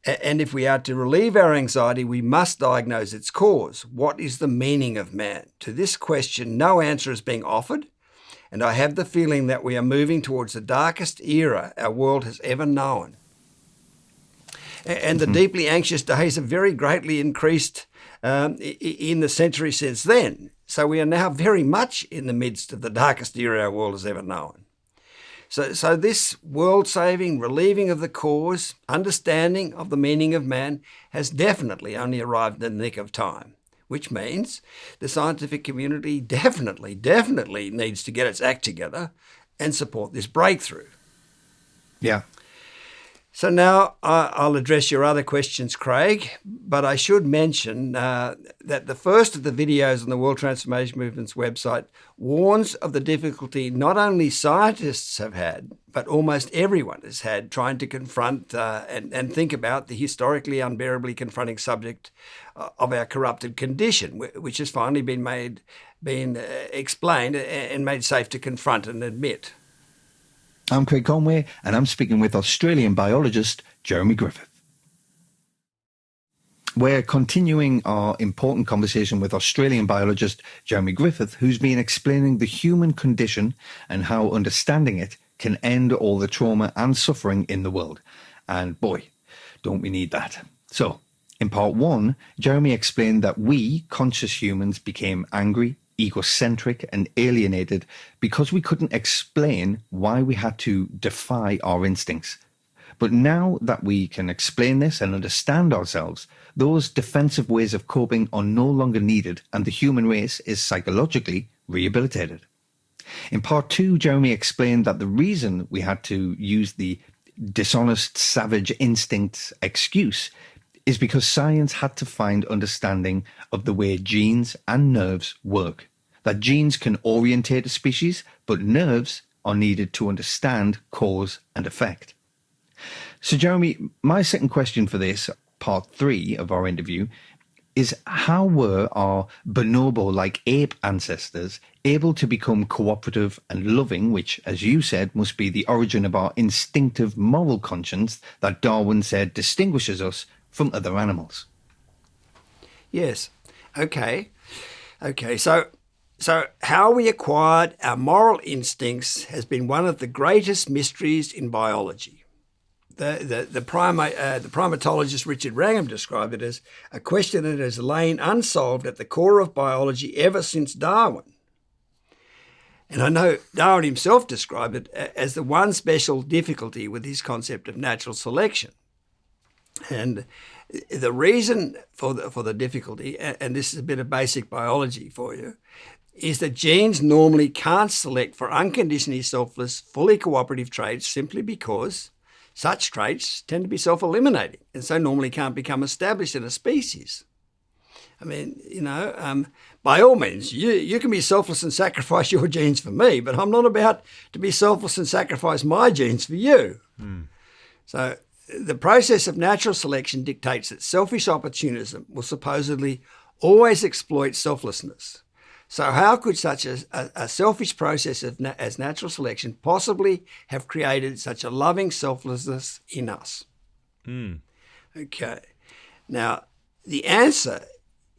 And if we are to relieve our anxiety, we must diagnose its cause. What is the meaning of man? To this question, no answer is being offered, and I have the feeling that we are moving towards the darkest era our world has ever known. And the deeply anxious days have very greatly increased in the century since then. So we are now very much in the midst of the darkest era our world has ever known. So this world-saving, relieving of the cause, understanding of the meaning of man has definitely only arrived in the nick of time, which means the scientific community definitely needs to get its act together and support this breakthrough. Yeah. So now I'll address your other questions, Craig, but I should mention that the first of the videos on the World Transformation Movement's website warns of the difficulty not only scientists have had, but almost everyone has had trying to confront and think about the historically unbearably confronting subject of our corrupted condition, which has finally been explained and made safe to confront and admit. I'm Craig Conway, and I'm speaking with Australian biologist Jeremy Griffith. We're continuing our important conversation with Australian biologist Jeremy Griffith, who's been explaining the human condition and how understanding it can end all the trauma and suffering in the world. And boy, don't we need that. So, in part one, Jeremy explained that we, conscious humans, became angry, egocentric and alienated because we couldn't explain why we had to defy our instincts. But now that we can explain this and understand ourselves, those defensive ways of coping are no longer needed and the human race is psychologically rehabilitated. In part two, Jeremy explained that the reason we had to use the dishonest, savage instinct excuse is because science had to find understanding of the way genes and nerves work. That genes can orientate a species, but nerves are needed to understand cause and effect. So Jeremy, my second question for this, part three of our interview, is how were our bonobo-like ape ancestors able to become cooperative and loving, which, as you said, must be the origin of our instinctive moral conscience that Darwin said distinguishes us from other animals? Yes. Okay. So how we acquired our moral instincts has been one of the greatest mysteries in biology. The primatologist Richard Wrangham described it as a question that has lain unsolved at the core of biology ever since Darwin. And I know Darwin himself described it as the one special difficulty with his concept of natural selection. And the reason for the difficulty, and this is a bit of basic biology for you, is that genes normally can't select for unconditionally selfless, fully cooperative traits simply because such traits tend to be self-eliminating and so normally can't become established in a species. I mean, by all means, you can be selfless and sacrifice your genes for me, but I'm not about to be selfless and sacrifice my genes for you. So the process of natural selection dictates that selfish opportunism will supposedly always exploit selflessness. So how could such a selfish process as natural selection possibly have created such a loving selflessness in us? Okay. Now, the answer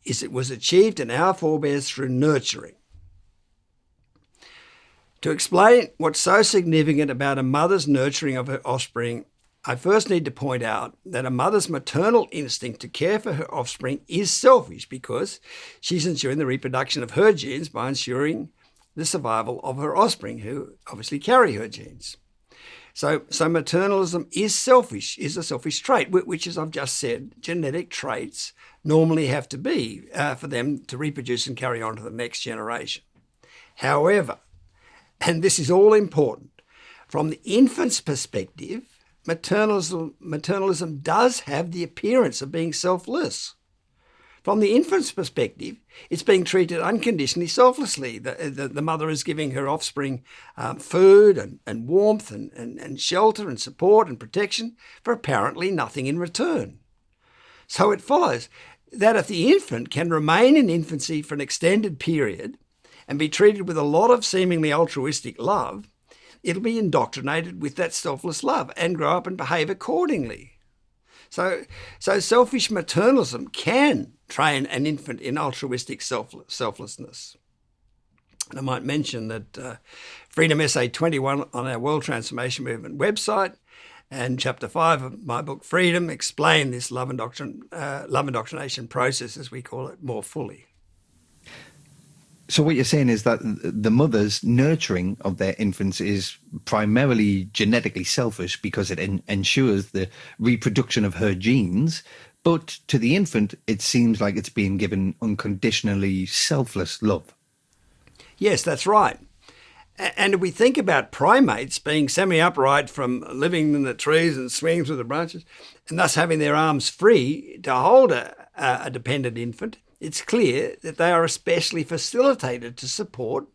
is it was achieved in our forebears through nurturing. To explain what's so significant about a mother's nurturing of her offspring, I first need to point out that a mother's maternal instinct to care for her offspring is selfish because she's ensuring the reproduction of her genes by ensuring the survival of her offspring, who obviously carry her genes. So maternalism is selfish, is a selfish trait, which, as I've just said, genetic traits normally have to be for them to reproduce and carry on to the next generation. However, and this is all important, from the infant's perspective, maternalism does have the appearance of being selfless. From the infant's perspective, it's being treated unconditionally selflessly. The mother is giving her offspring food and warmth and shelter and support and protection for apparently nothing in return. So it follows that if the infant can remain in infancy for an extended period and be treated with a lot of seemingly altruistic love, it'll be indoctrinated with that selfless love and grow up and behave accordingly. So selfish maternalism can train an infant in altruistic selflessness. And I might mention that Freedom Essay 21 on our World Transformation Movement website and Chapter 5 of my book Freedom explain this love indoctrination process, as we call it, more fully. So what you're saying is that the mother's nurturing of their infants is primarily genetically selfish because it ensures the reproduction of her genes, but to the infant, it seems like it's being given unconditionally selfless love. Yes, that's right. And if we think about primates being semi-upright from living in the trees and swinging through the branches, and thus having their arms free to hold a dependent infant, it's clear that they are especially facilitated to support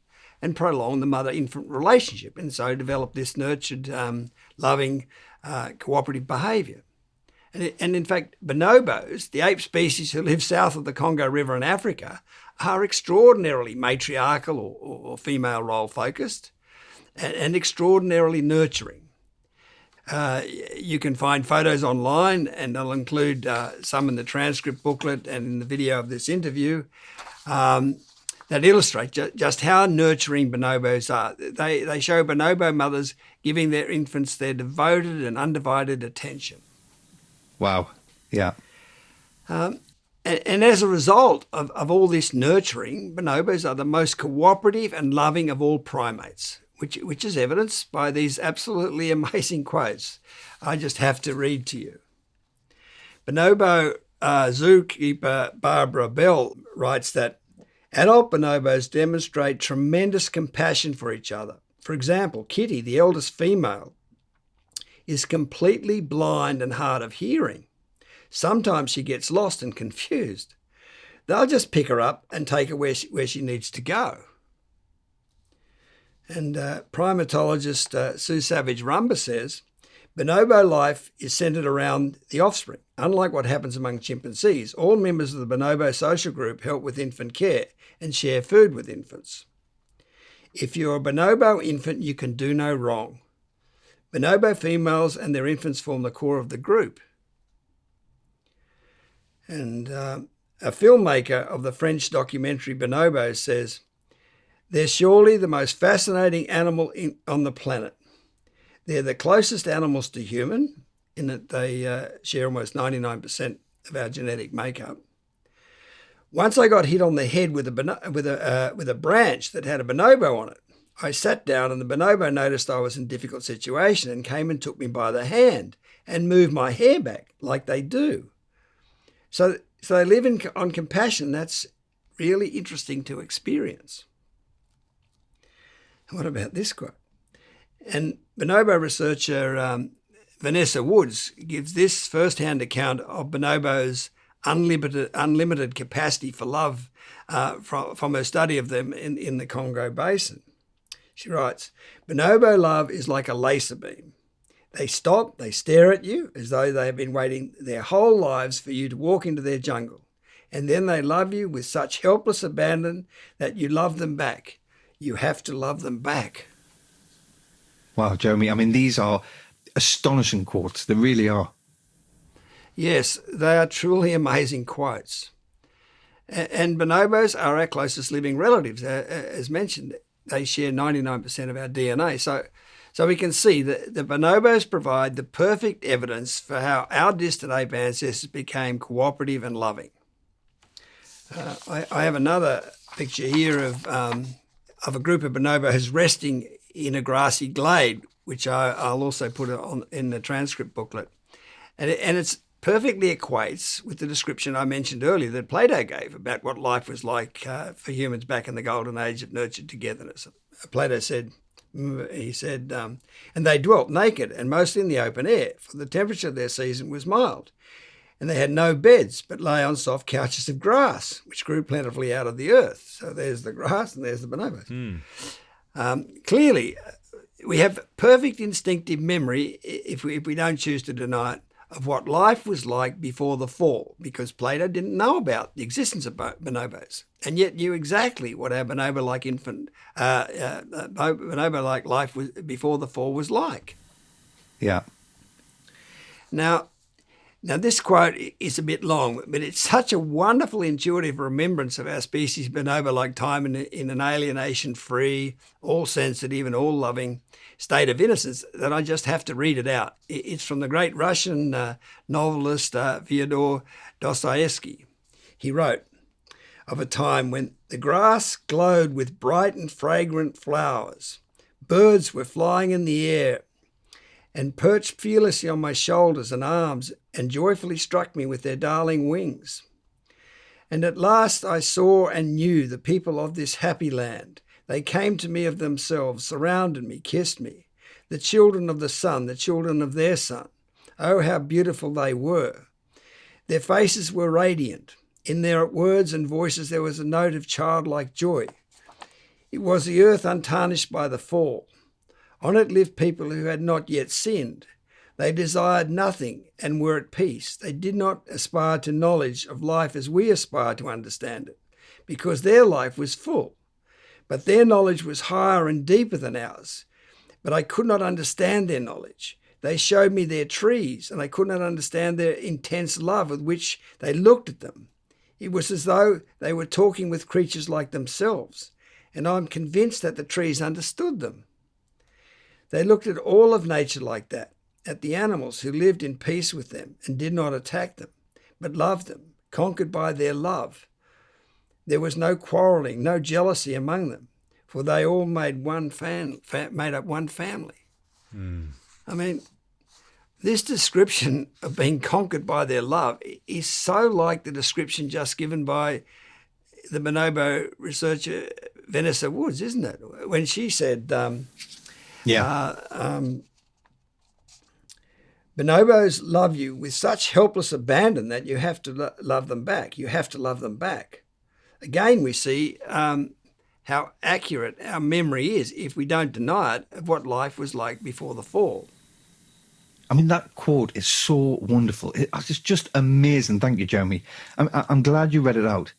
and prolong the mother-infant relationship and so develop this nurtured, loving, cooperative behaviour. And in fact, bonobos, the ape species who live south of the Congo River in Africa, are extraordinarily matriarchal or female role focused and extraordinarily nurturing. You can find photos online, and I'll include some in the transcript booklet and in the video of this interview that illustrate just how nurturing bonobos are. They show bonobo mothers giving their infants their devoted and undivided attention. Wow. Yeah. And as a result of all this nurturing, bonobos are the most cooperative and loving of all primates, which is evidenced by these absolutely amazing quotes I just have to read to you. Bonobo zookeeper Barbara Bell writes that adult bonobos demonstrate tremendous compassion for each other. For example, Kitty, the eldest female, is completely blind and hard of hearing. Sometimes she gets lost and confused. They'll just pick her up and take her where she needs to go. And primatologist Sue Savage-Rumba says, bonobo life is centered around the offspring. Unlike what happens among chimpanzees, all members of the bonobo social group help with infant care and share food with infants. If you're a bonobo infant, you can do no wrong. Bonobo females and their infants form the core of the group. And a filmmaker of the French documentary Bonobos says, they're surely the most fascinating animal on the planet. They're the closest animals to human, in that they share almost 99% of our genetic makeup. Once I got hit on the head with a branch that had a bonobo on it, I sat down and the bonobo noticed I was in a difficult situation and came and took me by the hand and moved my hair back like they do. So they live on compassion. That's really interesting to experience. What about this quote? And bonobo researcher Vanessa Woods gives this first-hand account of bonobos' unlimited capacity for love from her study of them in the Congo Basin. She writes, "Bonobo love is like a laser beam. They stop, they stare at you as though they have been waiting their whole lives for you to walk into their jungle. And then they love you with such helpless abandon that you love them back. You have to love them back." Wow, Jeremy, I mean, these are astonishing quotes. They really are. Yes, they are truly amazing quotes. And bonobos are our closest living relatives, as mentioned. They share 99% of our DNA. So we can see that the bonobos provide the perfect evidence for how our distant ape ancestors became cooperative and loving. I have another picture here of a group of bonobos resting in a grassy glade, which I'll also put in the transcript booklet. And it's perfectly equates with the description I mentioned earlier that Plato gave about what life was like for humans back in the golden age of nurtured togetherness. Plato said, and they dwelt naked and mostly in the open air, for the temperature of their season was mild. And they had no beds, but lay on soft couches of grass, which grew plentifully out of the earth. So there's the grass and there's the bonobos. Clearly, we have perfect instinctive memory, if we don't choose to deny it, of what life was like before the fall, because Plato didn't know about the existence of bonobos, and yet knew exactly what our bonobo-like bonobo-like life was before the fall was like. Yeah. Now, this quote is a bit long, but it's such a wonderful intuitive remembrance of our species' bonobo-like time in an alienation-free, all-sensitive and all-loving state of innocence that I just have to read it out. It's from the great Russian novelist Fyodor Dostoevsky. He wrote of a time when the grass glowed with bright and fragrant flowers, birds were flying in the air, and perched fearlessly on my shoulders and arms and joyfully struck me with their darling wings. And at last I saw and knew the people of this happy land. They came to me of themselves, surrounded me, kissed me. The children of the sun, the children of their son. Oh, how beautiful they were. Their faces were radiant. In their words and voices there was a note of childlike joy. It was the earth untarnished by the fall. On it lived people who had not yet sinned. They desired nothing and were at peace. They did not aspire to knowledge of life as we aspire to understand it, because their life was full. But their knowledge was higher and deeper than ours. But I could not understand their knowledge. They showed me their trees, and I could not understand their intense love with which they looked at them. It was as though they were talking with creatures like themselves, and I'm convinced that the trees understood them. They looked at all of nature like that, at the animals who lived in peace with them and did not attack them, but loved them, conquered by their love. There was no quarrelling, no jealousy among them, for they all made up one family. I mean, this description of being conquered by their love is so like the description just given by the bonobo researcher Vanessa Woods, isn't it? When she said, bonobos love you with such helpless abandon that you have to love them back. You have to love them back. Again, we see how accurate our memory is, if we don't deny it, of what life was like before the fall. I mean, that quote is so wonderful. It's just amazing. Thank you, Jeremy. I'm glad you read it out.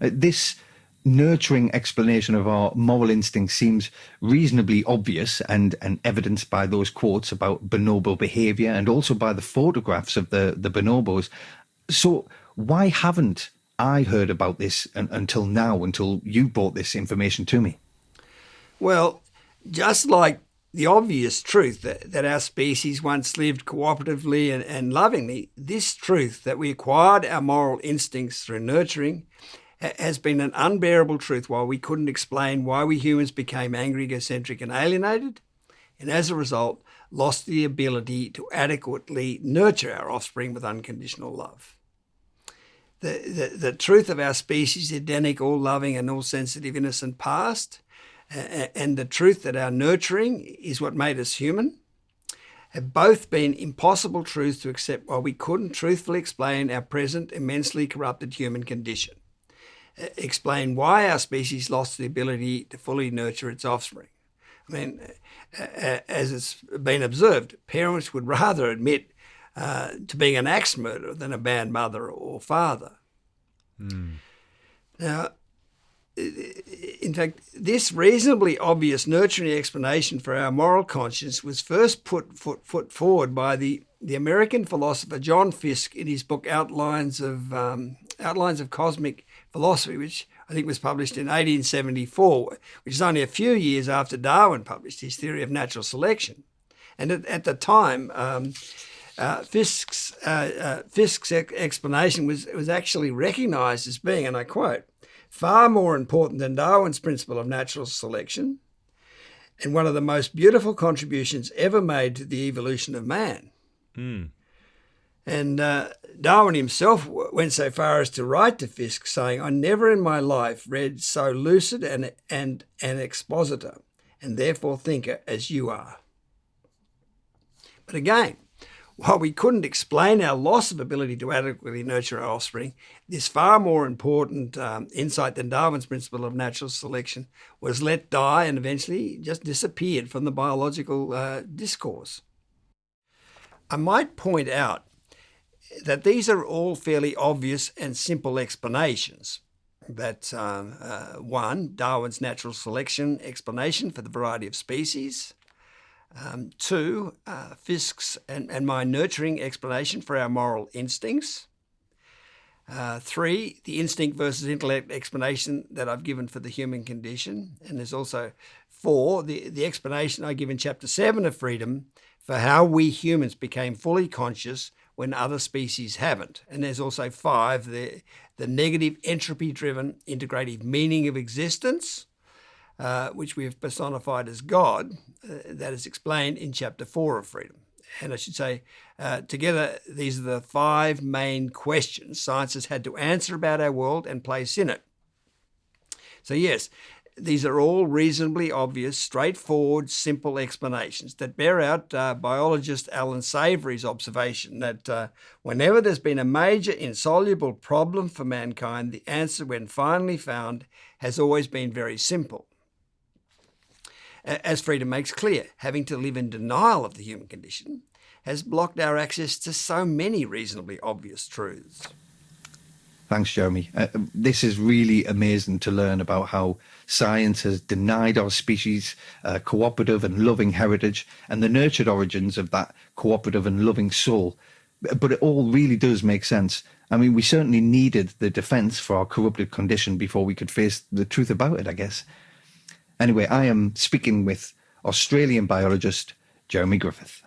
This nurturing explanation of our moral instincts seems reasonably obvious and evidenced by those quotes about bonobo behavior and also by the photographs of the bonobos. So why haven't I heard about this until now, until you brought this information to me? Well, just like the obvious truth that our species once lived cooperatively and lovingly, this truth that we acquired our moral instincts through nurturing has been an unbearable truth while we couldn't explain why we humans became angry, egocentric and alienated, and as a result lost the ability to adequately nurture our offspring with unconditional love. The truth of our species, Edenic, all-loving and all-sensitive, innocent past, and the truth that our nurturing is what made us human, have both been impossible truths to accept while we couldn't truthfully explain our present immensely corrupted human condition, explain why our species lost the ability to fully nurture its offspring. I mean, as it's been observed, parents would rather admit to being an axe murderer than a bad mother or father. Now, in fact, this reasonably obvious nurturing explanation for our moral conscience was first put forward by the American philosopher John Fiske in his book Outlines of Cosmic Philosophy, which I think was published in 1874, which is only a few years after Darwin published his theory of natural selection. And at the time, Fiske's explanation was actually recognised as being, and I quote, far more important than Darwin's principle of natural selection, and one of the most beautiful contributions ever made to the evolution of man. And Darwin himself went so far as to write to Fiske saying, I never in my life read so lucid and an expositor, and therefore thinker as you are. But again, while we couldn't explain our loss of ability to adequately nurture our offspring, this far more important insight than Darwin's principle of natural selection was let die and eventually just disappeared from the biological discourse. I might point out that these are all fairly obvious and simple explanations. That one, Darwin's natural selection explanation for the variety of species. Two, Fiske's and my nurturing explanation for our moral instincts. Three, the instinct versus intellect explanation that I've given for the human condition. And there's also four, the explanation I give in Chapter 7 of Freedom for how we humans became fully conscious when other species haven't. And there's also five, the negative entropy-driven integrative meaning of existence, which we have personified as God, that is explained in Chapter 4 of Freedom. And I should say, together, these are the five main questions science has had to answer about our world and place in it. So yes, these are all reasonably obvious, straightforward, simple explanations that bear out biologist Alan Savory's observation that whenever there's been a major insoluble problem for mankind, the answer, when finally found, has always been very simple. As Freedom makes clear, having to live in denial of the human condition has blocked our access to so many reasonably obvious truths. Thanks, Jeremy. This is really amazing to learn about how science has denied our species cooperative and loving heritage and the nurtured origins of that cooperative and loving soul. But it all really does make sense. I mean, we certainly needed the defence for our corrupted condition before we could face the truth about it, I guess. Anyway, I am speaking with Australian biologist Jeremy Griffith.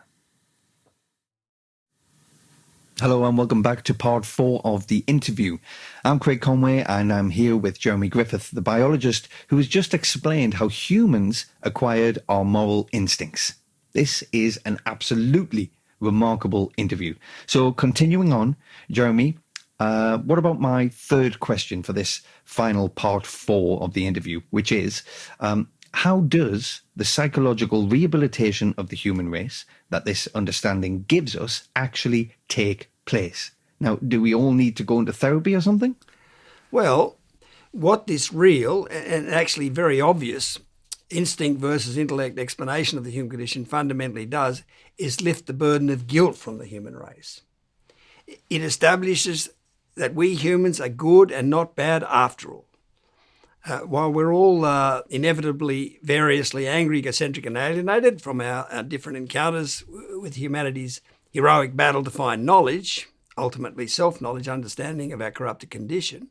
Hello and welcome back to part 4 of the interview. I'm Craig Conway and I'm here with Jeremy Griffith, the biologist who has just explained how humans acquired our moral instincts. This is an absolutely remarkable interview. So continuing on, Jeremy, what about my third question for this final part 4 of the interview, which is, how does the psychological rehabilitation of the human race that this understanding gives us actually take place? Now, do we all need to go into therapy or something? Well, what this real and actually very obvious instinct versus intellect explanation of the human condition fundamentally does is lift the burden of guilt from the human race. It establishes that we humans are good and not bad after all. While we're all inevitably variously angry, egocentric and alienated from our different encounters with humanity's heroic battle to find knowledge, ultimately self-knowledge, understanding of our corrupted condition,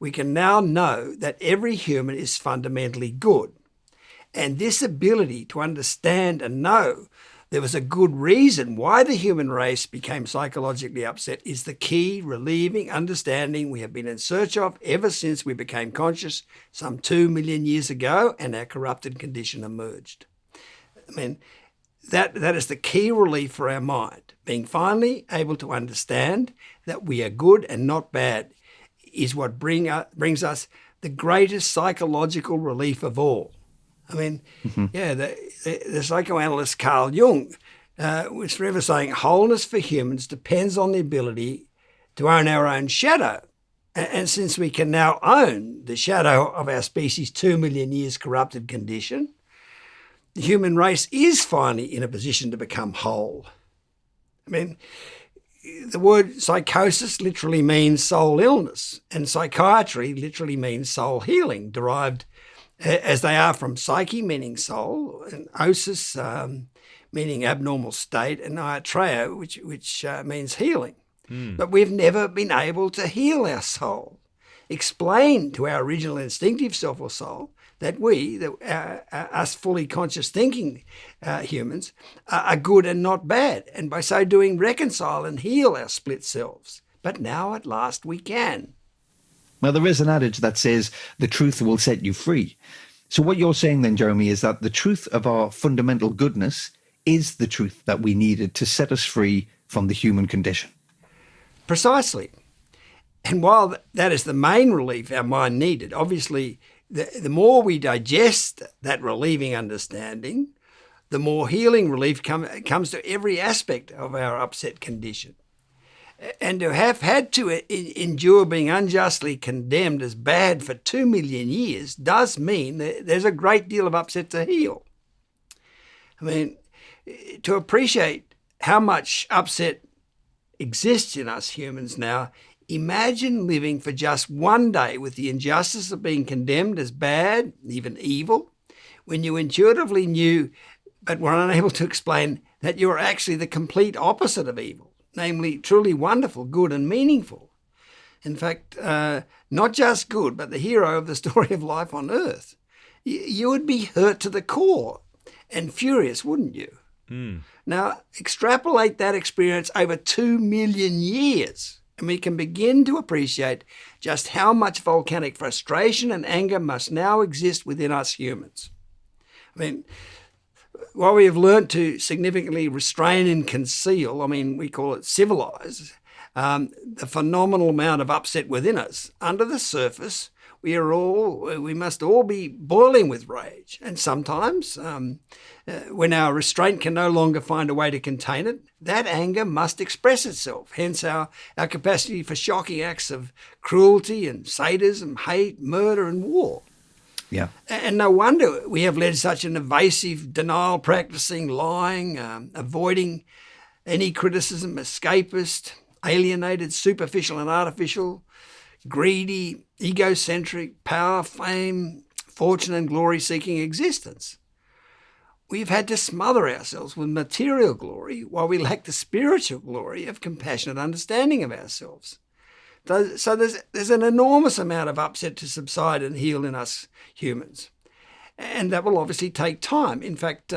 we can now know that every human is fundamentally good. And this ability to understand and know there was a good reason why the human race became psychologically upset is the key relieving understanding we have been in search of ever since we became conscious some 2 million years ago and our corrupted condition emerged. I mean, that is the key relief for our mind. Being finally able to understand that we are good and not bad is what brings us the greatest psychological relief of all. I mean, the psychoanalyst Carl Jung was forever saying wholeness for humans depends on the ability to own our own shadow. And since we can now own the shadow of our species' 2 million years corrupted condition, the human race is finally in a position to become whole. I mean, the word psychosis literally means soul illness, and psychiatry literally means soul healing, derived as they are from psyche, meaning soul, and osis, meaning abnormal state, and iatreo, which means healing. But we've never been able to heal our soul, explain to our original instinctive self or soul that us fully conscious thinking humans, are good and not bad, and by so doing reconcile and heal our split selves. But now at last we can. Well, there is an adage that says the truth will set you free. So what you're saying then, Jeremy, is that the truth of our fundamental goodness is the truth that we needed to set us free from the human condition. Precisely. And while that is the main relief our mind needed, obviously the more we digest that relieving understanding, the more healing relief comes to every aspect of our upset condition. And to have had to endure being unjustly condemned as bad for 2 million years does mean that there's a great deal of upset to heal. I mean, to appreciate how much upset exists in us humans now, imagine living for just one day with the injustice of being condemned as bad, even evil, when you intuitively knew but were unable to explain that you were actually the complete opposite of evil. Namely, truly wonderful, good and meaningful. In fact, not just good, but the hero of the story of life on earth. You would be hurt to the core and furious, wouldn't you? Now, extrapolate that experience over 2 million years, and we can begin to appreciate just how much volcanic frustration and anger must now exist within us humans. I mean, while we have learnt to significantly restrain and conceal, we call it civilise, the phenomenal amount of upset within us, under the surface, we must all be boiling with rage. And sometimes, when our restraint can no longer find a way to contain it, that anger must express itself. Hence our capacity for shocking acts of cruelty and sadism, hate, murder and war. Yeah. And no wonder we have led such an evasive, denial-practicing, lying, avoiding any criticism, escapist, alienated, superficial and artificial, greedy, egocentric, power, fame, fortune and glory-seeking existence. We've had to smother ourselves with material glory while we lack the spiritual glory of compassionate understanding of ourselves. So there's an enormous amount of upset to subside and heal in us humans. And that will obviously take time. In fact,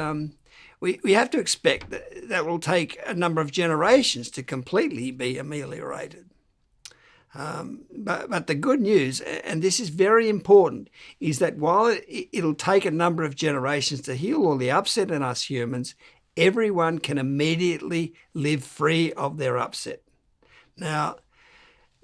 we have to expect that will take a number of generations to completely be ameliorated. But the good news, and this is very important, is that while it'll take a number of generations to heal all the upset in us humans, everyone can immediately live free of their upset. Now,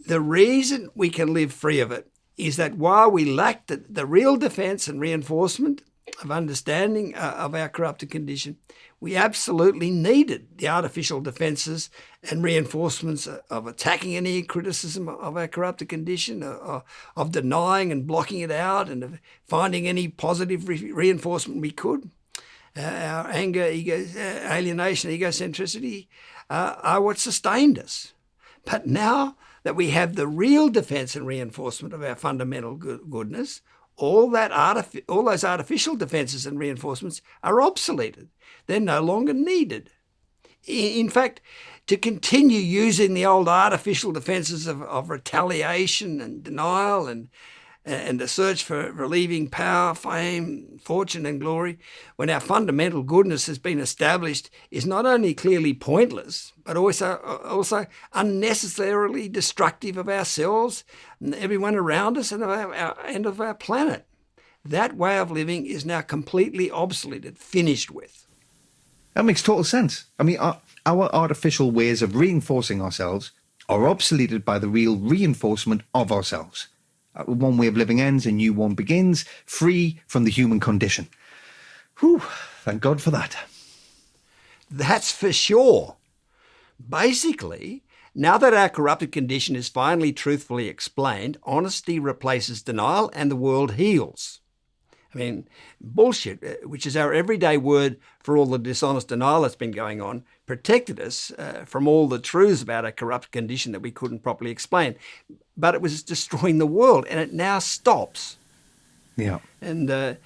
the reason we can live free of it is that while we lack the real defense and reinforcement of understanding of our corrupted condition, we absolutely needed the artificial defenses and reinforcements of attacking any criticism of our corrupted condition, of denying and blocking it out, and of finding any positive reinforcement we could. Our anger, alienation, egocentricity are what sustained us. But now that we have the real defense and reinforcement of our fundamental goodness, all those artificial defenses and reinforcements are obsoleted. They're no longer needed. In fact, to continue using the old artificial defenses of retaliation and denial and and the search for relieving power, fame, fortune, and glory, when our fundamental goodness has been established, is not only clearly pointless, but also unnecessarily destructive of ourselves and everyone around us and of our planet. That way of living is now completely obsoleted, finished with. That makes total sense. I mean, our artificial ways of reinforcing ourselves are obsoleted by the real reinforcement of ourselves. One way of living ends, a new one begins, free from the human condition. Whew, thank God for that. That's for sure. Basically, now that our corrupted condition is finally truthfully explained, honesty replaces denial and the world heals. I mean, bullshit, which is our everyday word for all the dishonest denial that's been going on, protected us from all the truths about our corrupt condition that we couldn't properly explain. But it was destroying the world, and it now stops. Yeah. And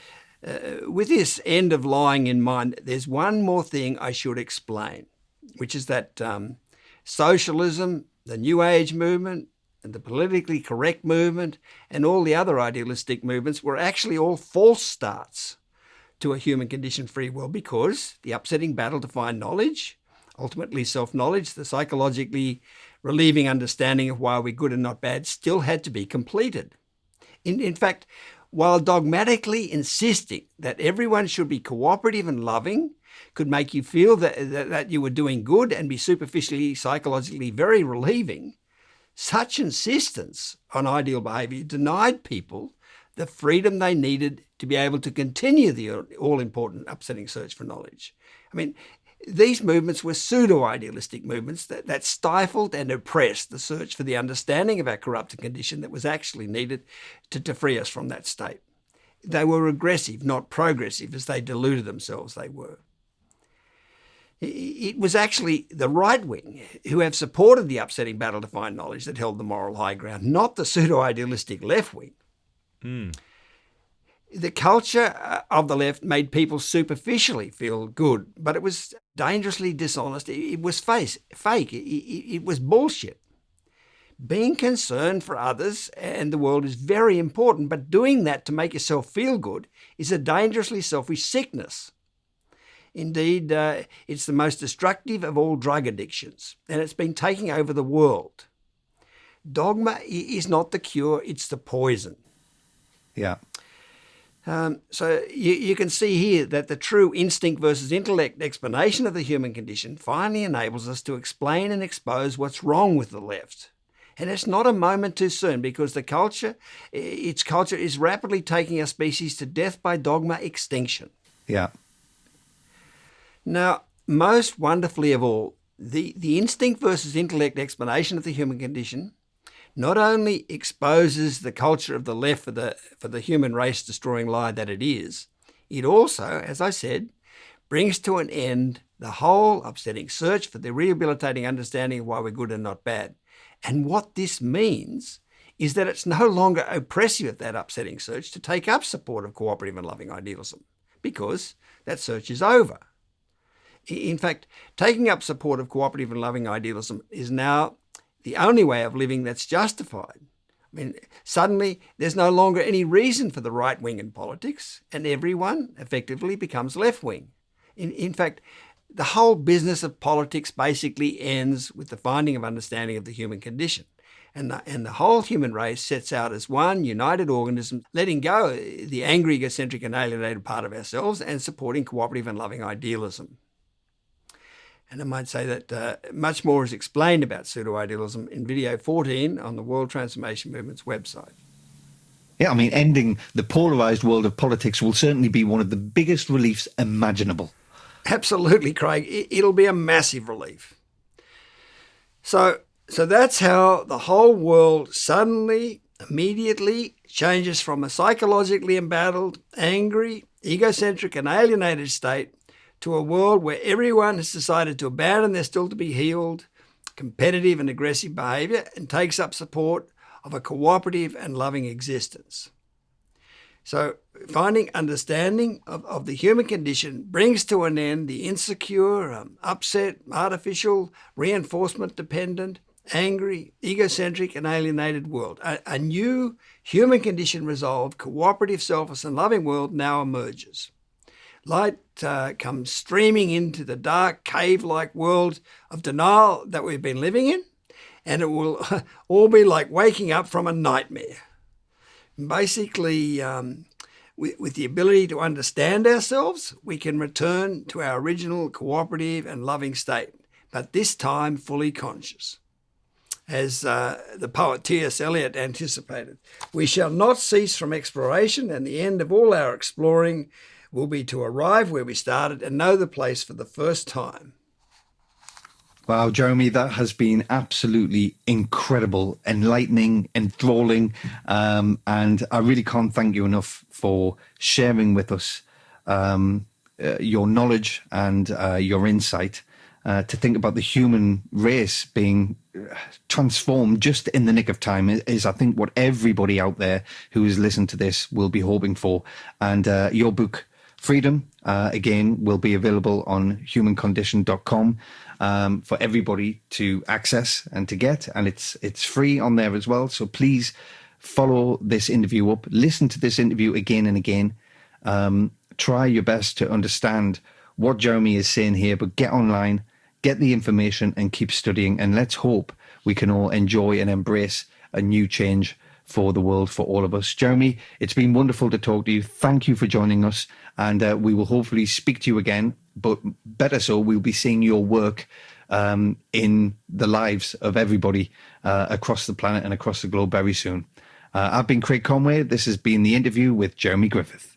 with this end of lying in mind, there's one more thing I should explain, which is that socialism, the New Age movement, and the politically correct movement, and all the other idealistic movements were actually all false starts to a human condition free world, because the upsetting battle to find knowledge, ultimately self-knowledge, the psychologically relieving understanding of why we're good and not bad, still had to be completed. In fact, while dogmatically insisting that everyone should be cooperative and loving, could make you feel that you were doing good and be superficially, psychologically very relieving, such insistence on ideal behaviour denied people the freedom they needed to be able to continue the all-important upsetting search for knowledge. I mean, these movements were pseudo-idealistic movements that stifled and oppressed the search for the understanding of our corrupted condition that was actually needed to free us from that state. They were regressive, not progressive, as they deluded themselves they were. It was actually the right wing who have supported the upsetting battle to find knowledge that held the moral high ground, not the pseudo-idealistic left wing. The culture of the left made people superficially feel good, but it was dangerously dishonest. It was fake. It was bullshit. Being concerned for others and the world is very important, but doing that to make yourself feel good is a dangerously selfish sickness. Indeed, it's the most destructive of all drug addictions, and it's been taking over the world. Dogma is not the cure, it's the poison. Yeah. So you can see here that the true instinct versus intellect explanation of the human condition finally enables us to explain and expose what's wrong with the left. And it's not a moment too soon, because its culture is rapidly taking our species to death by dogma extinction. Yeah. Now, most wonderfully of all, the instinct versus intellect explanation of the human condition not only exposes the culture of the left for the human race destroying lie that it is, it also, as I said, brings to an end the whole upsetting search for the rehabilitating understanding of why we're good and not bad. And what this means is that it's no longer oppressive of that upsetting search to take up support of cooperative and loving idealism, because that search is over. In fact, taking up support of cooperative and loving idealism is now the only way of living that's justified. I mean, suddenly there's no longer any reason for the right wing in politics, and everyone effectively becomes left wing. In fact, the whole business of politics basically ends with the finding of understanding of the human condition. And the whole human race sets out as one united organism, letting go the angry, egocentric and alienated part of ourselves and supporting cooperative and loving idealism. And I might say that much more is explained about pseudo-idealism in video 14 on the World Transformation Movement's website. Yeah, I mean, ending the polarised world of politics will certainly be one of the biggest reliefs imaginable. Absolutely, Craig. It'll be a massive relief. So that's how the whole world suddenly, immediately changes from a psychologically embattled, angry, egocentric and alienated state to a world where everyone has decided to abandon their still to be healed, competitive and aggressive behaviour and takes up support of a cooperative and loving existence. So finding understanding of the human condition brings to an end the insecure, upset, artificial, reinforcement dependent angry, egocentric, and alienated world. A new human condition resolved, cooperative, selfless, and loving world now emerges. Light comes streaming into the dark, cave-like world of denial that we've been living in, and it will all be like waking up from a nightmare. Basically, with the ability to understand ourselves, we can return to our original cooperative and loving state, but this time fully conscious. As the poet T.S. Eliot anticipated, we shall not cease from exploration, and the end of all our exploring will be to arrive where we started and know the place for the first time. Wow, Jeremy, that has been absolutely incredible, enlightening, enthralling, and I really can't thank you enough for sharing with us your knowledge and your insight. To think about the human race being transformed just in the nick of time is, I think, what everybody out there who has listened to this will be hoping for. And your book, Freedom, again, will be available on humancondition.com for everybody to access and to get. And it's free on there as well. So please follow this interview up, listen to this interview again and again. Try your best to understand what Jeremy is saying here, but get online, get the information and keep studying. And let's hope we can all enjoy and embrace a new change for the world, for all of us. Jeremy, it's been wonderful to talk to you. Thank you for joining us. And we will hopefully speak to you again, but better so, we'll be seeing your work in the lives of everybody across the planet and across the globe very soon. I've been Craig Conway. This has been The Interview with Jeremy Griffith.